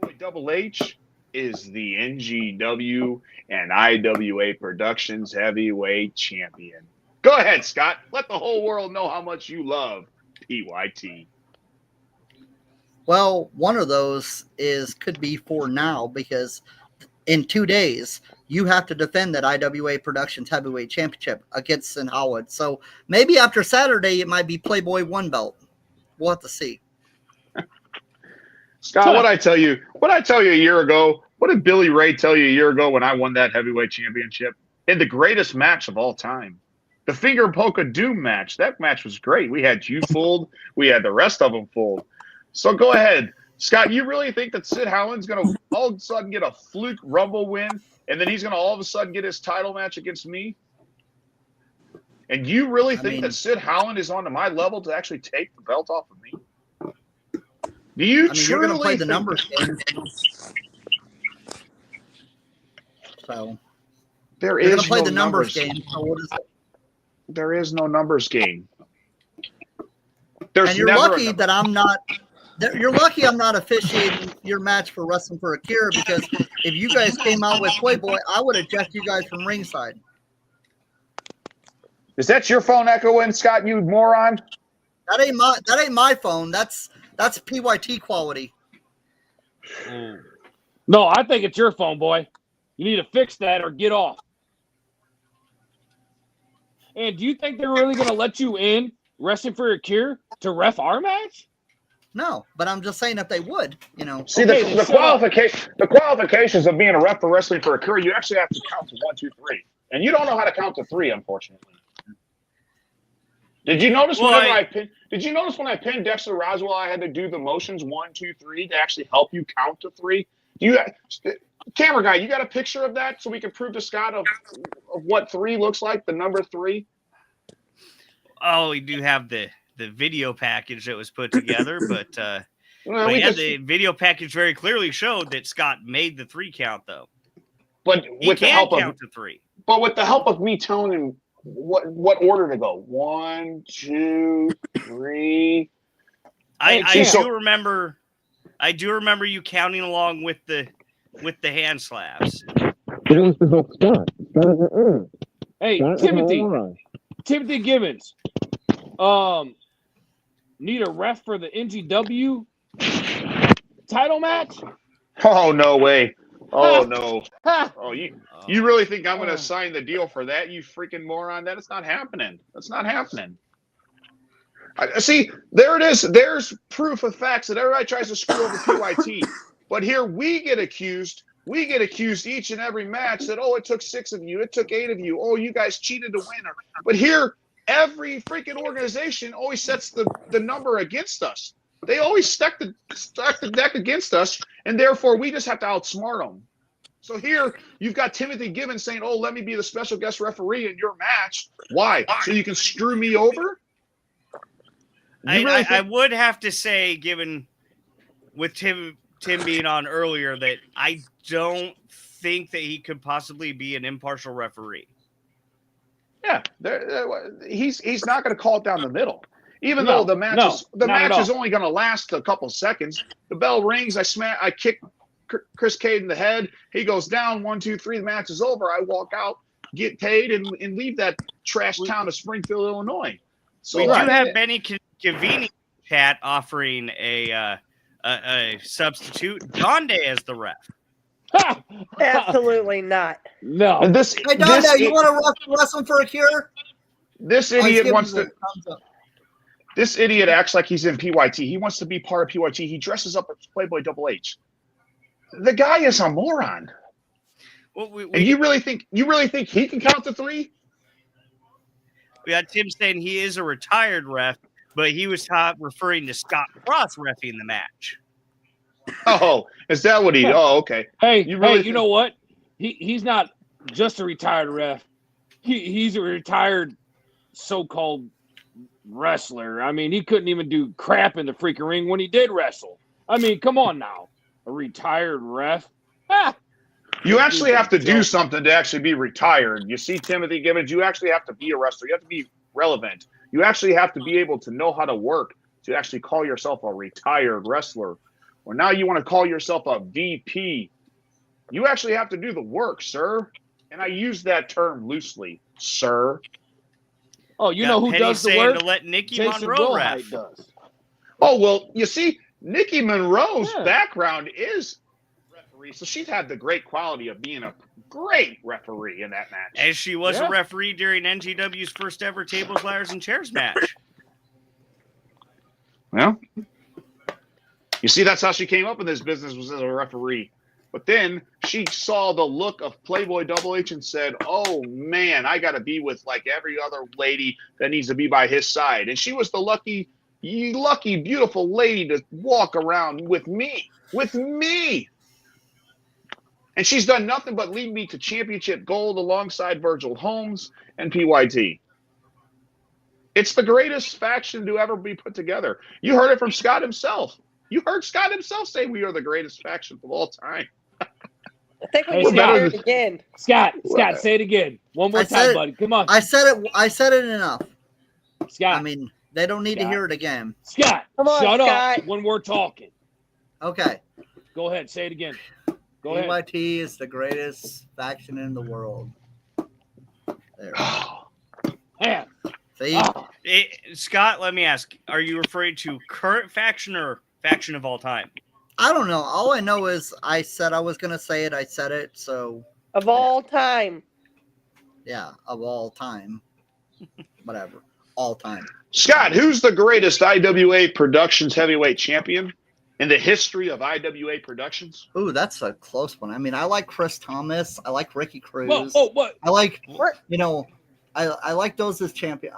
Speaker 1: Playboy Double H is the NGW and IWA Productions heavyweight champion? Go ahead, Scott. Let the whole world know how much you love PYT.
Speaker 4: Well, one of those could be for now, because in 2 days you have to defend that IWA Productions Heavyweight Championship against St. Howard. So maybe after Saturday it might be Playboy 1 belt. We'll have to see.
Speaker 1: Scott, what I tell you a year ago? What did Billy Ray tell you a year ago when I won that heavyweight championship? In the greatest match of all time, the Finger Polka Doom match. That match was great. We had you fooled. We had the rest of them fooled. So go ahead, Scott. You really think that Sid Howland's going to all of a sudden get a fluke Rumble win, and then he's going to all of a sudden get his title match against me? And you really think that Sid Howland is on to my level to actually take the belt off of me? Do you truly
Speaker 4: you're going to play the numbers game? So
Speaker 1: there
Speaker 4: you're
Speaker 1: is
Speaker 4: going to play
Speaker 1: no
Speaker 4: the numbers game. So what is it?
Speaker 1: There is no numbers game. There's
Speaker 4: and you're
Speaker 1: never
Speaker 4: lucky that I'm not. You're lucky I'm not officiating your match for Wrestling for a Cure, because if you guys came out with Playboy, I would eject you guys from ringside.
Speaker 1: Is that your phone echoing, Scott? You moron!
Speaker 4: That ain't my phone. That's PYT quality.
Speaker 2: No, I think it's your phone, boy. You need to fix that or get off. And do you think they're really going to let you in, Wrestling for a Cure, to ref our match?
Speaker 4: No, but I'm just saying if they would,
Speaker 1: See,
Speaker 2: Okay,
Speaker 1: the qualifications of being a ref for Wrestling for a Cure, you actually have to count to 1, 2, 3, and you don't know how to count to 3, unfortunately. Did you notice when I pinned Dexter Roswell, I had to do the motions 1, 2, 3 to actually help you count to 3? Camera guy, you got a picture of that so we can prove to Scott of what 3 looks like, the number 3?
Speaker 5: Oh, we do have the video package that was put together, but the video package very clearly showed that Scott made the 3 count, though.
Speaker 1: But with the help
Speaker 5: count to 3.
Speaker 1: But with the help of me telling him what order to go, 1, 2, 3.
Speaker 5: I do remember you counting along with the hand slaps.
Speaker 2: Hey, Timothy Gibbons. Need a ref for the NGW title match?
Speaker 1: Oh, no way. Oh, no. Oh, you really think I'm going to sign the deal for that, you freaking moron? That is not happening. That's not happening. See, there it is. There's proof of facts that everybody tries to screw over PYT. But here we get accused. We get accused each and every match that, it took 6 of you. It took 8 of you. Oh, you guys cheated to win. But here, every freaking organization always sets the number against us. They always stack the deck against us, and therefore we just have to outsmart them. So here you've got Timothy Gibbons saying, let me be the special guest referee in your match. Why? So you can screw me over?
Speaker 5: I would have to say, given with Tim being on earlier, that I don't think that he could possibly be an impartial referee.
Speaker 1: Yeah, he's not going to call it down the middle. Even though the match is only going to last a couple seconds. The bell rings. I kick Chris Cade in the head. He goes down. 1, 2, 3. The match is over. I walk out, get paid, and leave that trash town of Springfield, Illinois. So
Speaker 5: we do have Benny Cavini chat offering a substitute Donde as the ref.
Speaker 3: Absolutely not.
Speaker 2: No.
Speaker 1: And this,
Speaker 4: hey, Donde, you want to wrestle for a cure?
Speaker 1: This idiot wants to. This idiot acts like he's in PYT. He wants to be part of PYT. He dresses up as Playboy Double H. The guy is a moron.
Speaker 5: Well,
Speaker 1: And you really think he can count to 3?
Speaker 5: We got Tim saying he is a retired ref, but he was referring to Scott Cross reffing the match.
Speaker 1: Oh, is that what he?
Speaker 2: Yeah.
Speaker 1: Oh, okay.
Speaker 2: Hey,
Speaker 1: You really
Speaker 2: you know what? He's not just a retired ref. He's a retired so-called wrestler. I mean, he couldn't even do crap in the freaking ring when he did wrestle. I mean, come on now. A retired ref? Ah.
Speaker 1: You actually have to do something to actually be retired. You see, Timothy Gibbons, you actually have to be a wrestler. You have to be relevant. You actually have to be able to know how to work to actually call yourself a retired wrestler. Or now you want to call yourself a VP. You actually have to do the work, sir. And I use that term loosely, sir.
Speaker 2: Oh, you know who does the work?
Speaker 5: To let Nikki
Speaker 2: Jason
Speaker 5: Monroe ref.
Speaker 2: Wilhite does.
Speaker 1: Oh, well, you see, Nikki Monroe's background is referee, so she's had the great quality of being a great referee in that match.
Speaker 5: As she was a referee during NGW's first ever tables, ladders, and chairs match.
Speaker 1: Well, you see, that's how she came up in this business, was as a referee. But then she saw the look of Playboy Double H and said, oh, man, I got to be with like every other lady that needs to be by his side. And she was the lucky, beautiful lady to walk around with me. And she's done nothing but lead me to championship gold alongside Virgil Holmes and PYT. It's the greatest faction to ever be put together. You heard it from Scott himself. You heard Scott himself say we are the greatest faction of all time.
Speaker 3: I think we
Speaker 2: Hey,
Speaker 3: can
Speaker 2: Scott.
Speaker 3: hear it again.
Speaker 2: Scott, say it again. One more time, buddy. Come on.
Speaker 4: I said it enough.
Speaker 2: Scott.
Speaker 4: I mean, they don't need to hear it again.
Speaker 2: Scott,
Speaker 3: Come on,
Speaker 2: shut
Speaker 3: Scott.
Speaker 2: up when we're talking.
Speaker 4: Okay.
Speaker 2: Go ahead. Say it again. Go ahead.
Speaker 4: PYT is the greatest faction in the world. There.
Speaker 2: Yeah.
Speaker 4: See?
Speaker 5: Scott, let me ask, are you referring to current faction or faction of all time?
Speaker 4: I don't know. All I know is I said I was going to say it. I said it. So.
Speaker 3: Of all time.
Speaker 4: Yeah, of all time. Whatever. All time.
Speaker 1: Scott, who's the greatest IWA Productions heavyweight champion in the history of IWA Productions?
Speaker 4: Ooh, that's a close one. I mean, I like Chris Thomas. I like Ricky Cruz.
Speaker 2: What?
Speaker 4: I like, you know, I like those as champion.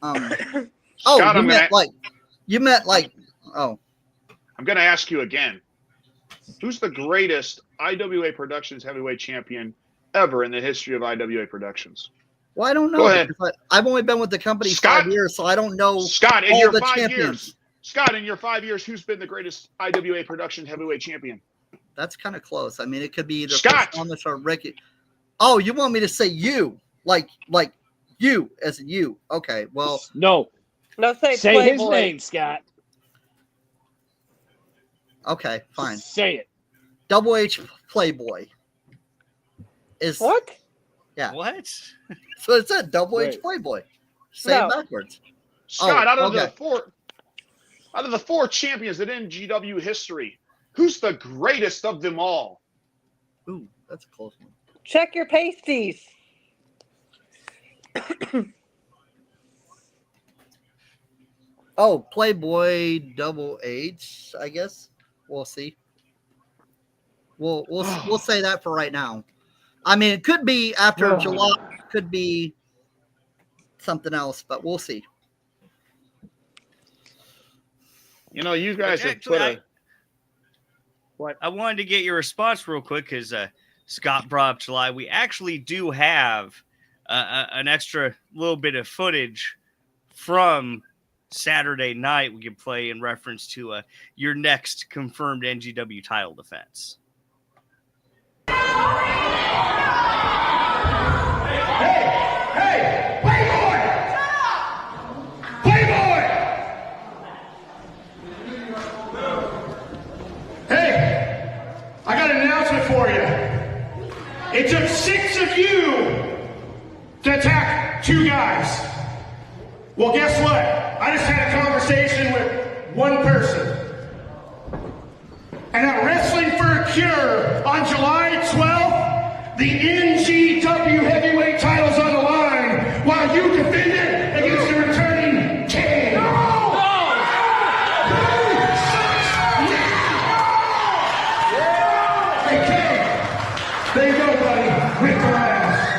Speaker 1: Scott,
Speaker 4: you meant like, oh.
Speaker 1: I'm going to ask you again. Who's the greatest IWA Productions heavyweight champion ever in the history of IWA Productions?
Speaker 4: Well, I don't know.
Speaker 1: Go ahead.
Speaker 4: I've only been with the company
Speaker 1: Scott,
Speaker 4: 5 years, so I don't know.
Speaker 1: Scott, in
Speaker 4: all
Speaker 1: your
Speaker 4: the
Speaker 1: 5
Speaker 4: champions.
Speaker 1: years, Scott, in your 5 years, who's been the greatest IWA Production heavyweight champion?
Speaker 4: That's kind of close. I mean, it could be either
Speaker 1: Scott.
Speaker 4: Chris Thomas or Ricky. Oh, you want me to say you, like you as in you? Okay, well,
Speaker 2: no,
Speaker 3: say
Speaker 2: Playboy. His
Speaker 3: Playboy.
Speaker 2: name, Scott.
Speaker 4: Okay, fine.
Speaker 2: Say it.
Speaker 4: Double H Playboy is
Speaker 3: what?
Speaker 4: Yeah.
Speaker 5: What?
Speaker 4: So it said Double H Playboy. Say it backwards.
Speaker 1: Scott, out of the four champions in NGW history, who's the greatest of them all?
Speaker 4: Ooh, that's a close one.
Speaker 3: Check your pasties.
Speaker 4: Oh, Playboy Double H, I guess. We'll see. We'll say that for right now. I mean, it could be after July, it could be something else, but we'll see.
Speaker 1: You know, you guys have put
Speaker 5: What? I wanted to get your response real quick because Scott brought up July. We actually do have an extra little bit of footage from Saturday night we can play in reference to your next confirmed NGW title defense.
Speaker 10: Hey, Playboy! Playboy! Hey, I got an announcement for you. It took 6 of you to attack 2 guys. Well, guess what? I just had a conversation with one person. And at Wrestling for a Cure on July 12th, the NGW heavyweight title's on the line while you defend it against the returning king. Hey, King, there you go, buddy. Quit the ass.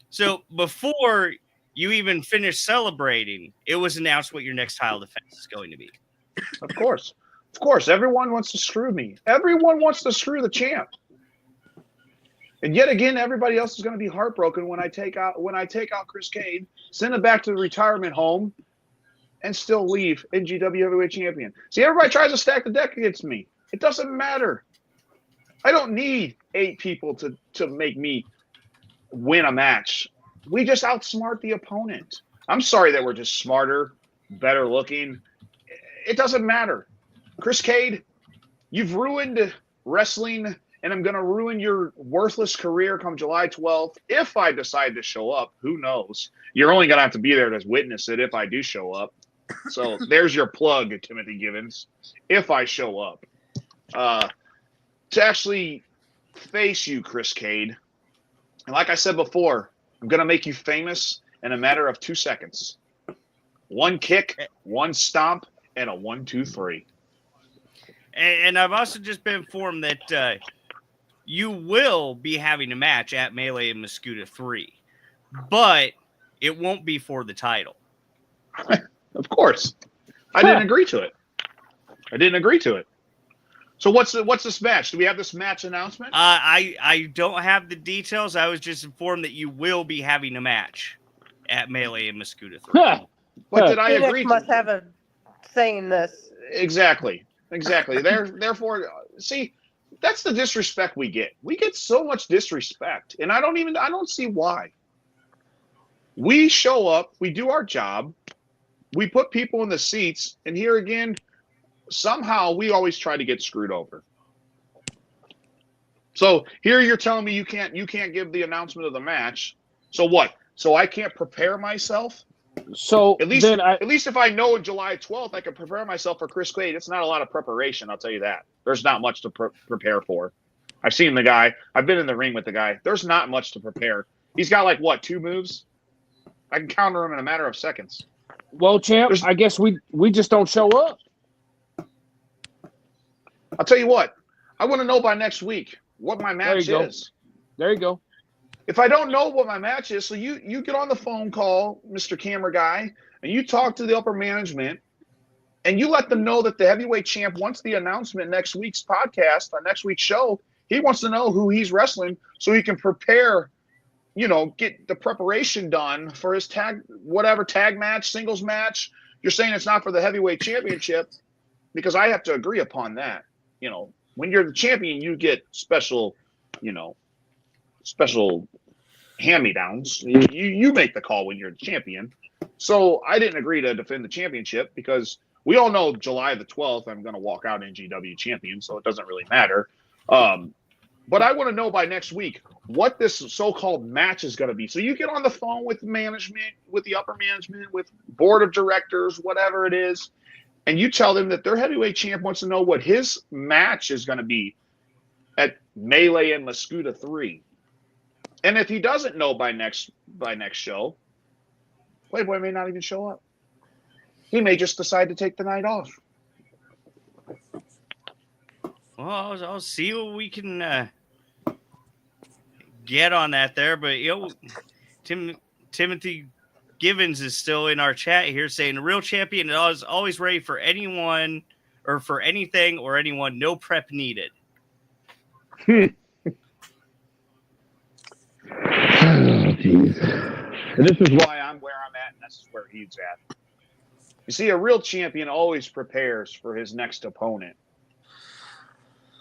Speaker 5: So before you even finish celebrating, it was announced what your next title defense is going to be.
Speaker 1: Of course. Of course. Everyone wants to screw me. Everyone wants to screw the champ. And yet again, everybody else is going to be heartbroken when I take out Chris Cade, send him back to the retirement home, and still leave NGW Heavyweight Champion. See, everybody tries to stack the deck against me. It doesn't matter. I don't need 8 people to make me win a match. We just outsmart the opponent. I'm sorry that we're just smarter, better looking. It doesn't matter. Chris Cade, you've ruined wrestling, and I'm going to ruin your worthless career come July 12th. If I decide to show up, who knows? You're only going to have to be there to witness it if I do show up. So there's your plug, Timothy Givens. If I show up. To actually face you, Chris Cade. And like I said before, I'm going to make you famous in a matter of 2 seconds. 1 kick, 1 stomp, and a 1, 2, 3.
Speaker 5: And I've also just been informed that you will be having a match at Melee and Mascuda 3, but it won't be for the title.
Speaker 1: Of course. I didn't agree to it. So what's this match? Do we have this match announcement?
Speaker 5: I don't have the details. I was just informed that you will be having a match at Melee and Mascuda 3.
Speaker 1: But did I agree?
Speaker 3: Phoenix must have a say in this.
Speaker 1: Exactly. Therefore, see, that's the disrespect we get. We get so much disrespect, and I don't see why. We show up, we do our job, we put people in the seats, and here again, somehow we always try to get screwed over. So here you're telling me you can't give the announcement of the match. So what? So I can't prepare myself?
Speaker 2: So
Speaker 1: at least if I know on July 12th, I can prepare myself for Chris Cade. It's not a lot of preparation, I'll tell you that. There's not much to prepare for. I've seen the guy. I've been in the ring with the guy. There's not much to prepare. He's got like, what, 2 moves? I can counter him in a matter of seconds.
Speaker 2: Well, champ, I guess we just don't show up.
Speaker 1: I'll tell you what. I want to know by next week what my match is.
Speaker 2: There you go.
Speaker 1: If I don't know what my match is, so you get on the phone call, Mr. Camera Guy, and you talk to the upper management, and you let them know that the heavyweight champ wants the announcement next week's podcast, or next week's show. He wants to know who he's wrestling so he can prepare, get the preparation done for his tag match, singles match. You're saying it's not for the heavyweight championship, because I have to agree upon that. When you're the champion, you get special hand-me-downs. You make the call when you're the champion. So I didn't agree to defend the championship because we all know July the 12th I'm going to walk out NGW champion, so it doesn't really matter. But I want to know by next week what this so-called match is going to be. So you get on the phone with management, with the upper management, with board of directors, whatever it is, and you tell them that their heavyweight champ wants to know what his match is going to be at Melee and Mascuda 3. And if he doesn't know by next show, Playboy may not even show up. He may just decide to take the night off.
Speaker 5: Well, I'll see what we can get on that there. But, Timothy Givens is still in our chat here saying, the real champion is always ready for anyone or for anything or anyone. No prep needed.
Speaker 1: And this is why I'm where I'm at, and this is where he's at. You see, a real champion always prepares for his next opponent.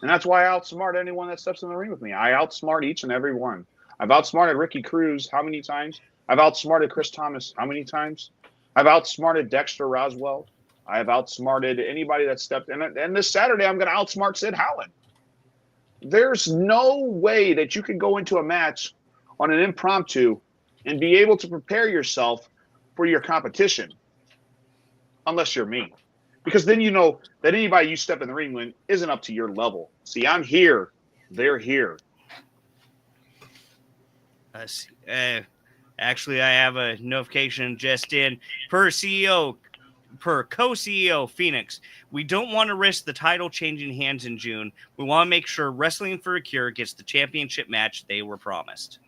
Speaker 1: And that's why I outsmart anyone that steps in the ring with me. I outsmart each and every one. I've outsmarted Ricky Cruz how many times? I've outsmarted Chris Thomas how many times? I've outsmarted Dexter Roswell. I've outsmarted anybody that stepped in. And this Saturday, I'm going to outsmart Sid Howland. There's no way that you can go into a match on an impromptu and be able to prepare yourself for your competition unless you're me. Because then you know that anybody you step in the ring with isn't up to your level. See, I'm here. They're here.
Speaker 5: Actually, I have a notification just in. Per CEO per co-CEO Phoenix, we don't want to risk the title changing hands in June. We want to make sure Wrestling for a Cure gets the championship match they were promised.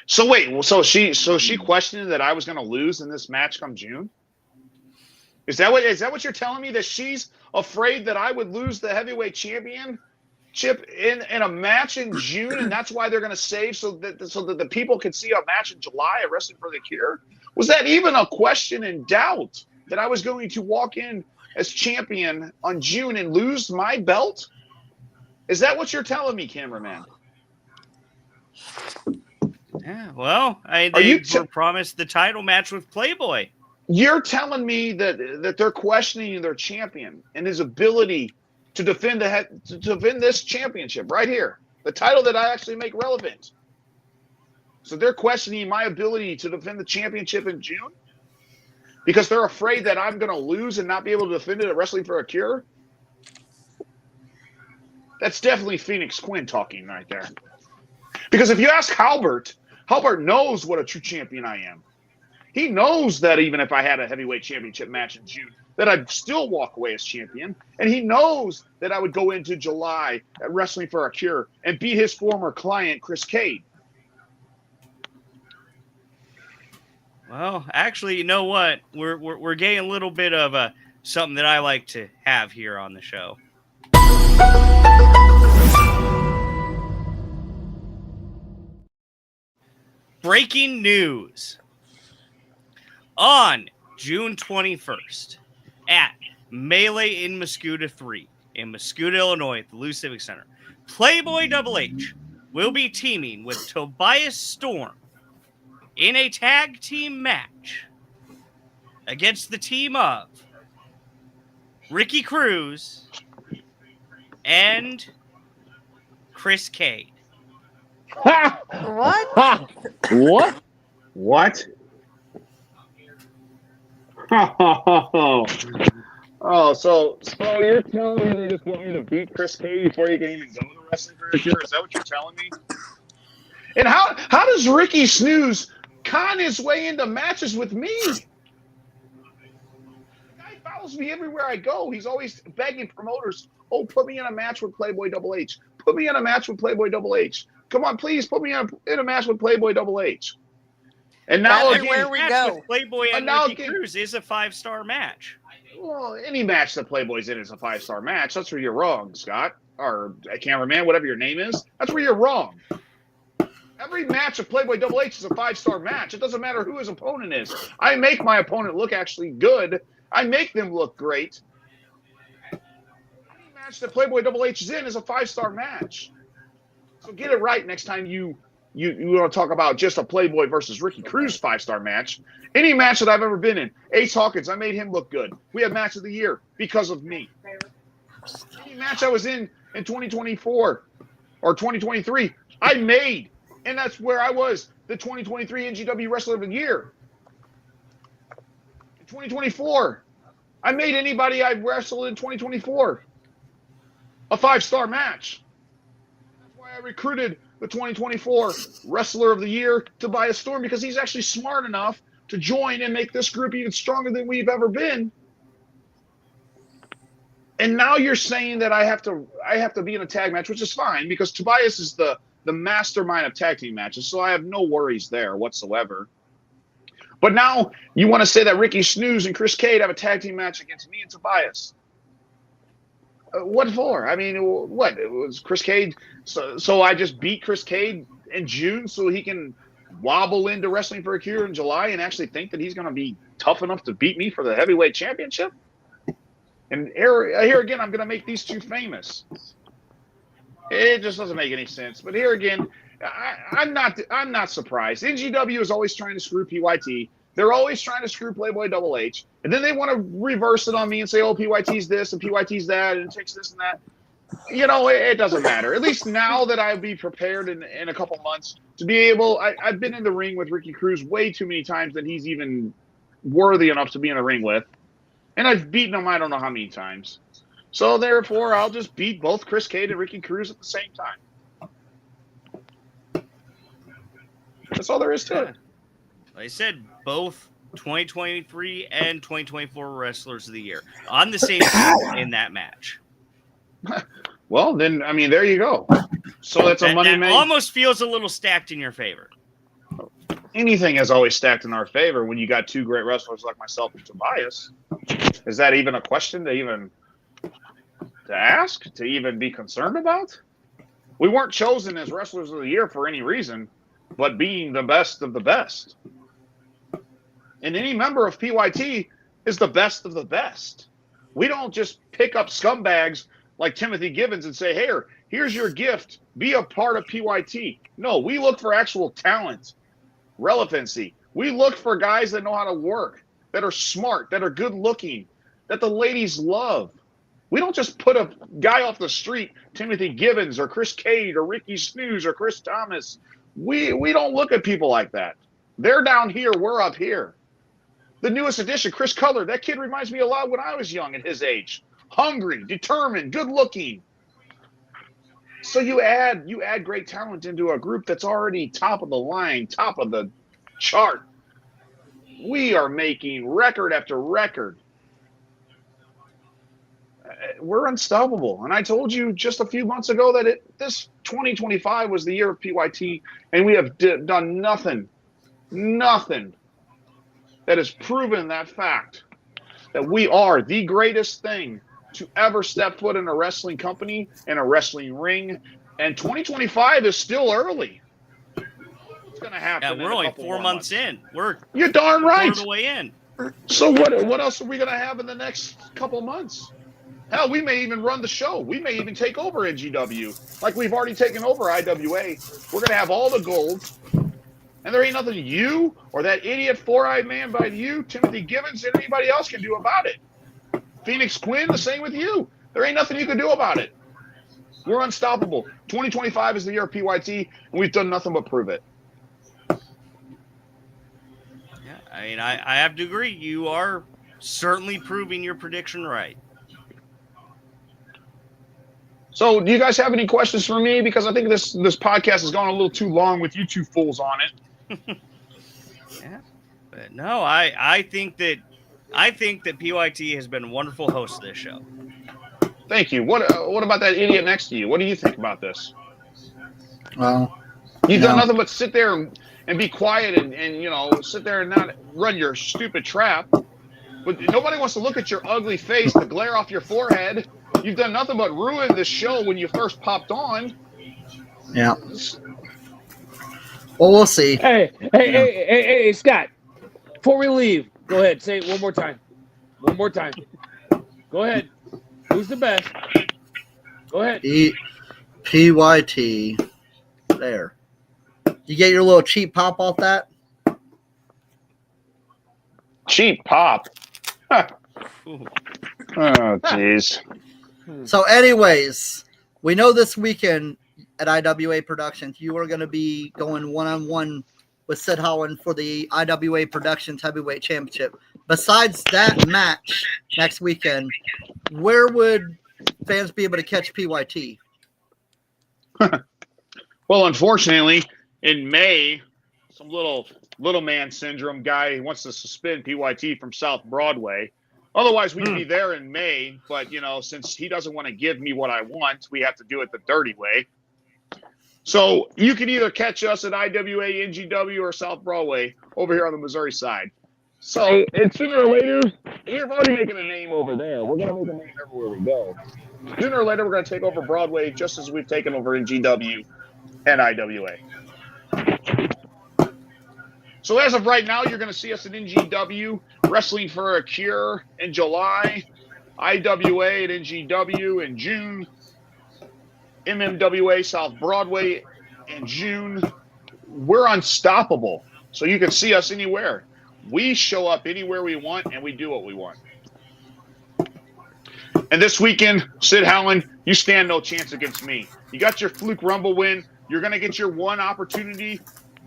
Speaker 1: So wait, so she questioned that I was going to lose in this match come June? Is that what you're telling me, that she's afraid that I would lose the heavyweight championship in a match in June, and that's why they're going to save so that the people can see a match in July at Wrestling for the Cure? Was that even a question in doubt that I was going to walk in as champion on June and lose my belt? Is that what you're telling me, cameraman?
Speaker 5: Yeah, well, they were promised the title match with Playboy.
Speaker 1: You're telling me that they're questioning their champion and his ability to defend this championship right here, the title that I actually make relevant. So they're questioning my ability to defend the championship in June because they're afraid that I'm going to lose and not be able to defend it at Wrestling for a Cure? That's definitely Phoenix Quinn talking right there. Because if you ask Halbert knows what a true champion I am. He knows that even if I had a heavyweight championship match in June, that I'd still walk away as champion. And he knows that I would go into July at Wrestling for a Cure and beat his former client, Chris Cade.
Speaker 5: Well, actually, you know what? We're getting a little bit of something that I like to have here on the show. Breaking news. On June 21st at Melee in Muscuda 3 in Muscuda, Illinois at the Lou Civic Center, Playboy Double H will be teaming with Tobias Storm in a tag team match against the team of Ricky Cruz and Chris Cade.
Speaker 3: What?
Speaker 1: What? What? Oh, so you're telling me they just want me to beat Chris Cade before you can even go to Wrestling for a Cure? Is that what you're telling me? And how does Ricky Snooze con his way into matches with me? The guy follows me everywhere I go. He's always begging promoters, "Oh, put me in a match with Playboy Double H. Put me in a match with Playboy Double H. Come on, please put me in a match with Playboy Double H." And now
Speaker 3: Everywhere we go,
Speaker 5: with Playboy and Ricky Cruz is a 5-star match.
Speaker 1: Well, any match that Playboy's in is a 5-star match. That's where you're wrong, Scott, or cameraman, whatever your name is. That's where you're wrong. Every match of Playboy Double H is a 5-star match. It doesn't matter who his opponent is. I make my opponent look actually good. I make them look great. Any match that Playboy Double H is in is a 5-star match. So get it right next time you want to talk about just a Playboy versus Ricky Cruz 5-star match. Any match that I've ever been in, Ace Hawkins, I made him look good. We had match of the year because of me. Any match I was in 2024 or 2023, I made. And that's where I was, the 2023 NGW Wrestler of the Year. In 2024, I made anybody I wrestled in 2024 a 5-star match. That's why I recruited the 2024 Wrestler of the Year, Tobias Storm, because he's actually smart enough to join and make this group even stronger than we've ever been. And now you're saying that I have to be in a tag match, which is fine because Tobias is the mastermind of tag team matches, so I have no worries there whatsoever. But now you want to say that Ricky Snooze and Chris Cade have a tag team match against me and Tobias. What for? I mean, what? It was Chris Cade. So I just beat Chris Cade in June so he can wobble into Wrestling for a Cure in July and actually think that he's going to be tough enough to beat me for the heavyweight championship? And here again, I'm going to make these two famous. It just doesn't make any sense. But here again, I'm not surprised. NGW is always trying to screw PYT. They're always trying to screw Playboy Double H. And then they want to reverse it on me and say, oh, PYT's this and PYT's that and it takes this and that. You know, it doesn't matter. At least now that I'll be prepared in a couple months to be able – I've been in the ring with Ricky Cruz way too many times that he's even worthy enough to be in the ring with. And I've beaten him I don't know how many times. So, therefore, I'll just beat both Chris Cade and Ricky Cruz at the same time. That's all there is to it.
Speaker 5: Like I said, both 2023 and 2024 Wrestlers of the Year on the same team in that match.
Speaker 1: Well, then, I mean, there you go. So that's a money
Speaker 5: that
Speaker 1: man.
Speaker 5: almost feels a little stacked in your favor.
Speaker 1: Anything is always stacked in our favor when you got two great wrestlers like myself and Tobias. Is that even a question to ask, to even be concerned about? We weren't chosen as Wrestlers of the Year for any reason, but being the best of the best. And any member of PYT is the best of the best. We don't just pick up scumbags like Timothy Gibbons and say, hey, here's your gift. Be a part of PYT. No, we look for actual talent, relevancy. We look for guys that know how to work, that are smart, that are good looking, that the ladies love. We don't just put a guy off the street, Timothy Gibbons or Chris Cade or Ricky Snooze or Chris Thomas. We don't look at people like that. They're down here. We're up here. The newest addition, Chris Cutler, that kid reminds me a lot when I was young at his age. Hungry, determined, good looking. So you add great talent into a group that's already top of the line, top of the chart. We are making record after record. We're unstoppable. And I told you just a few months ago that this 2025 was the year of PYT, and we have done nothing that has proven that fact, that we are the greatest thing to ever step foot in a wrestling company and a wrestling ring. And 2025 is still early. It's going to happen.
Speaker 5: Yeah, we're only 4 months in.
Speaker 1: You're darn right.
Speaker 5: The way in.
Speaker 1: So what else are we going to have in the next couple months? Hell, we may even run the show. We may even take over NGW, like we've already taken over IWA. We're going to have all the gold. And there ain't nothing you or that idiot four-eyed man by you, Timothy Gibbons, and anybody else can do about it. Phoenix Quinn, the same with you. There ain't nothing you can do about it. We're unstoppable. 2025 is the year of PYT, and we've done nothing but prove it.
Speaker 5: Yeah, I mean, I have to agree. You are certainly proving your prediction right.
Speaker 1: So do you guys have any questions for me? Because I think this podcast has gone a little too long with you two fools on it.
Speaker 5: Yeah, but no, I think that PYT has been a wonderful host of this show.
Speaker 1: Thank you. What about that idiot next to you? What do you think about this?
Speaker 4: Well,
Speaker 1: you've done nothing but sit there and be quiet and sit there and not run your stupid trap. But nobody wants to look at your ugly face, the glare off your forehead. You've done nothing but ruin this show when you first popped on.
Speaker 4: Yeah. Well, we'll see.
Speaker 2: Hey, Scott. Before we leave, go ahead. Say it one more time. One more time. Go ahead. Who's the best? Go ahead.
Speaker 4: PYT. There. You get your little cheap pop off that?
Speaker 1: Cheap pop? Oh, jeez.
Speaker 4: So, anyways, we know this weekend at IWA Productions, you are going to be going one-on-one with Sid Holland for the IWA Productions Heavyweight Championship. Besides that match next weekend, where would fans be able to catch PYT?
Speaker 1: Well, unfortunately, in May, some little man syndrome guy wants to suspend PYT from South Broadway. Otherwise, we could be there in May, but, since he doesn't want to give me what I want, we have to do it the dirty way. So you can either catch us at IWA, NGW, or South Broadway over here on the Missouri side. So and sooner or later, we're already making a name over there. We're going to make a name everywhere we go. Sooner or later, we're going to take over Broadway just as we've taken over NGW and IWA. So as of right now, you're going to see us at NGW, Wrestling for a Cure in July, IWA at NGW in June, MMWA South Broadway in June. We're unstoppable. So you can see us anywhere. We show up anywhere we want, and we do what we want. And this weekend, Sid Holland, you stand no chance against me. You got your fluke Rumble win. You're going to get your one opportunity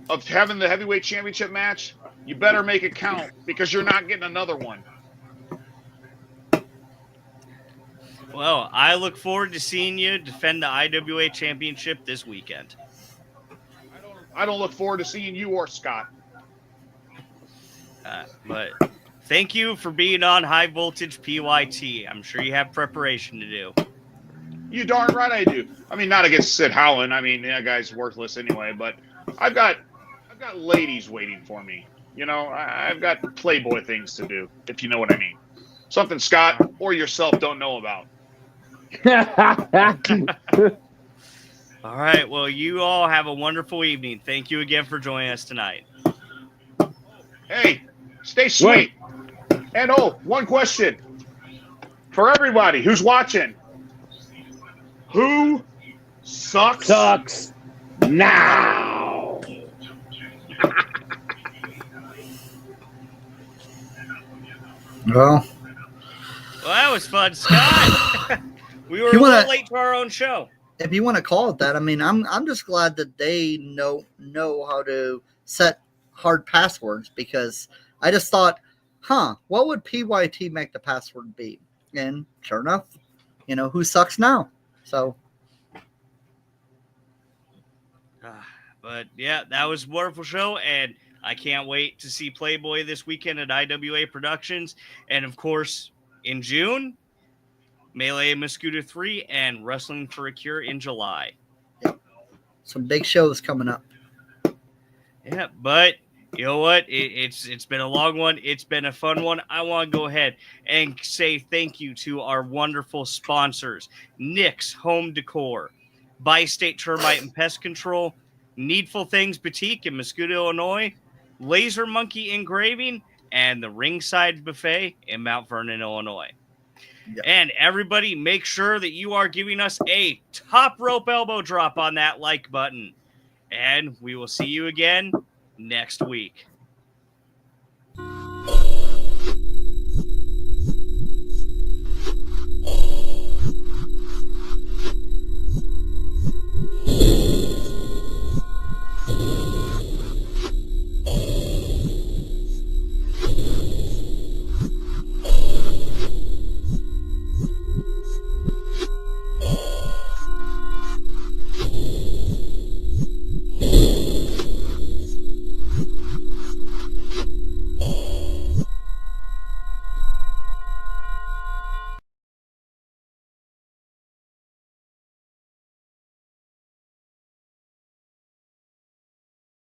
Speaker 1: of having the heavyweight championship match. You better make it count because you're not getting another one.
Speaker 5: Well, I look forward to seeing you defend the IWA championship this weekend.
Speaker 1: I don't look forward to seeing you or Scott.
Speaker 5: But thank you for being on High Voltage PYT. I'm sure you have preparation to do.
Speaker 1: You darn right I do. I mean, not against Sid Howland. I mean, that guy's worthless anyway. But I've got ladies waiting for me. You know, I've got Playboy things to do, if you know what I mean. Something Scott or yourself don't know about.
Speaker 5: All right. Well, you all have a wonderful evening. Thank you again for joining us tonight.
Speaker 1: Hey, stay sweet. And one question for everybody who's watching. Who sucks now?
Speaker 4: Well,
Speaker 5: that was fun, Scott. We were a little late to our own show.
Speaker 4: If you want to call it that, I mean, I'm just glad that they know how to set hard passwords, because I just thought, what would PYT make the password be? And sure enough, who sucks now? So.
Speaker 5: But yeah, that was a wonderful show, and I can't wait to see Playboy this weekend at IWA Productions, and of course in June, Melee and Muscuda 3 and Wrestling for a Cure in July.
Speaker 4: Yep. Some big shows coming up.
Speaker 5: Yeah, but you know what? It's been a long one. It's been a fun one. I want to go ahead and say thank you to our wonderful sponsors: Nick's Home Decor, Bi-State Termite and Pest Control, Needful Things Boutique in Muscuda, Illinois, Laser Monkey Engraving, and the Ringside Buffet in Mount Vernon, Illinois. Yep. And everybody, make sure that you are giving us a top rope elbow drop on that like button. And we will see you again next week.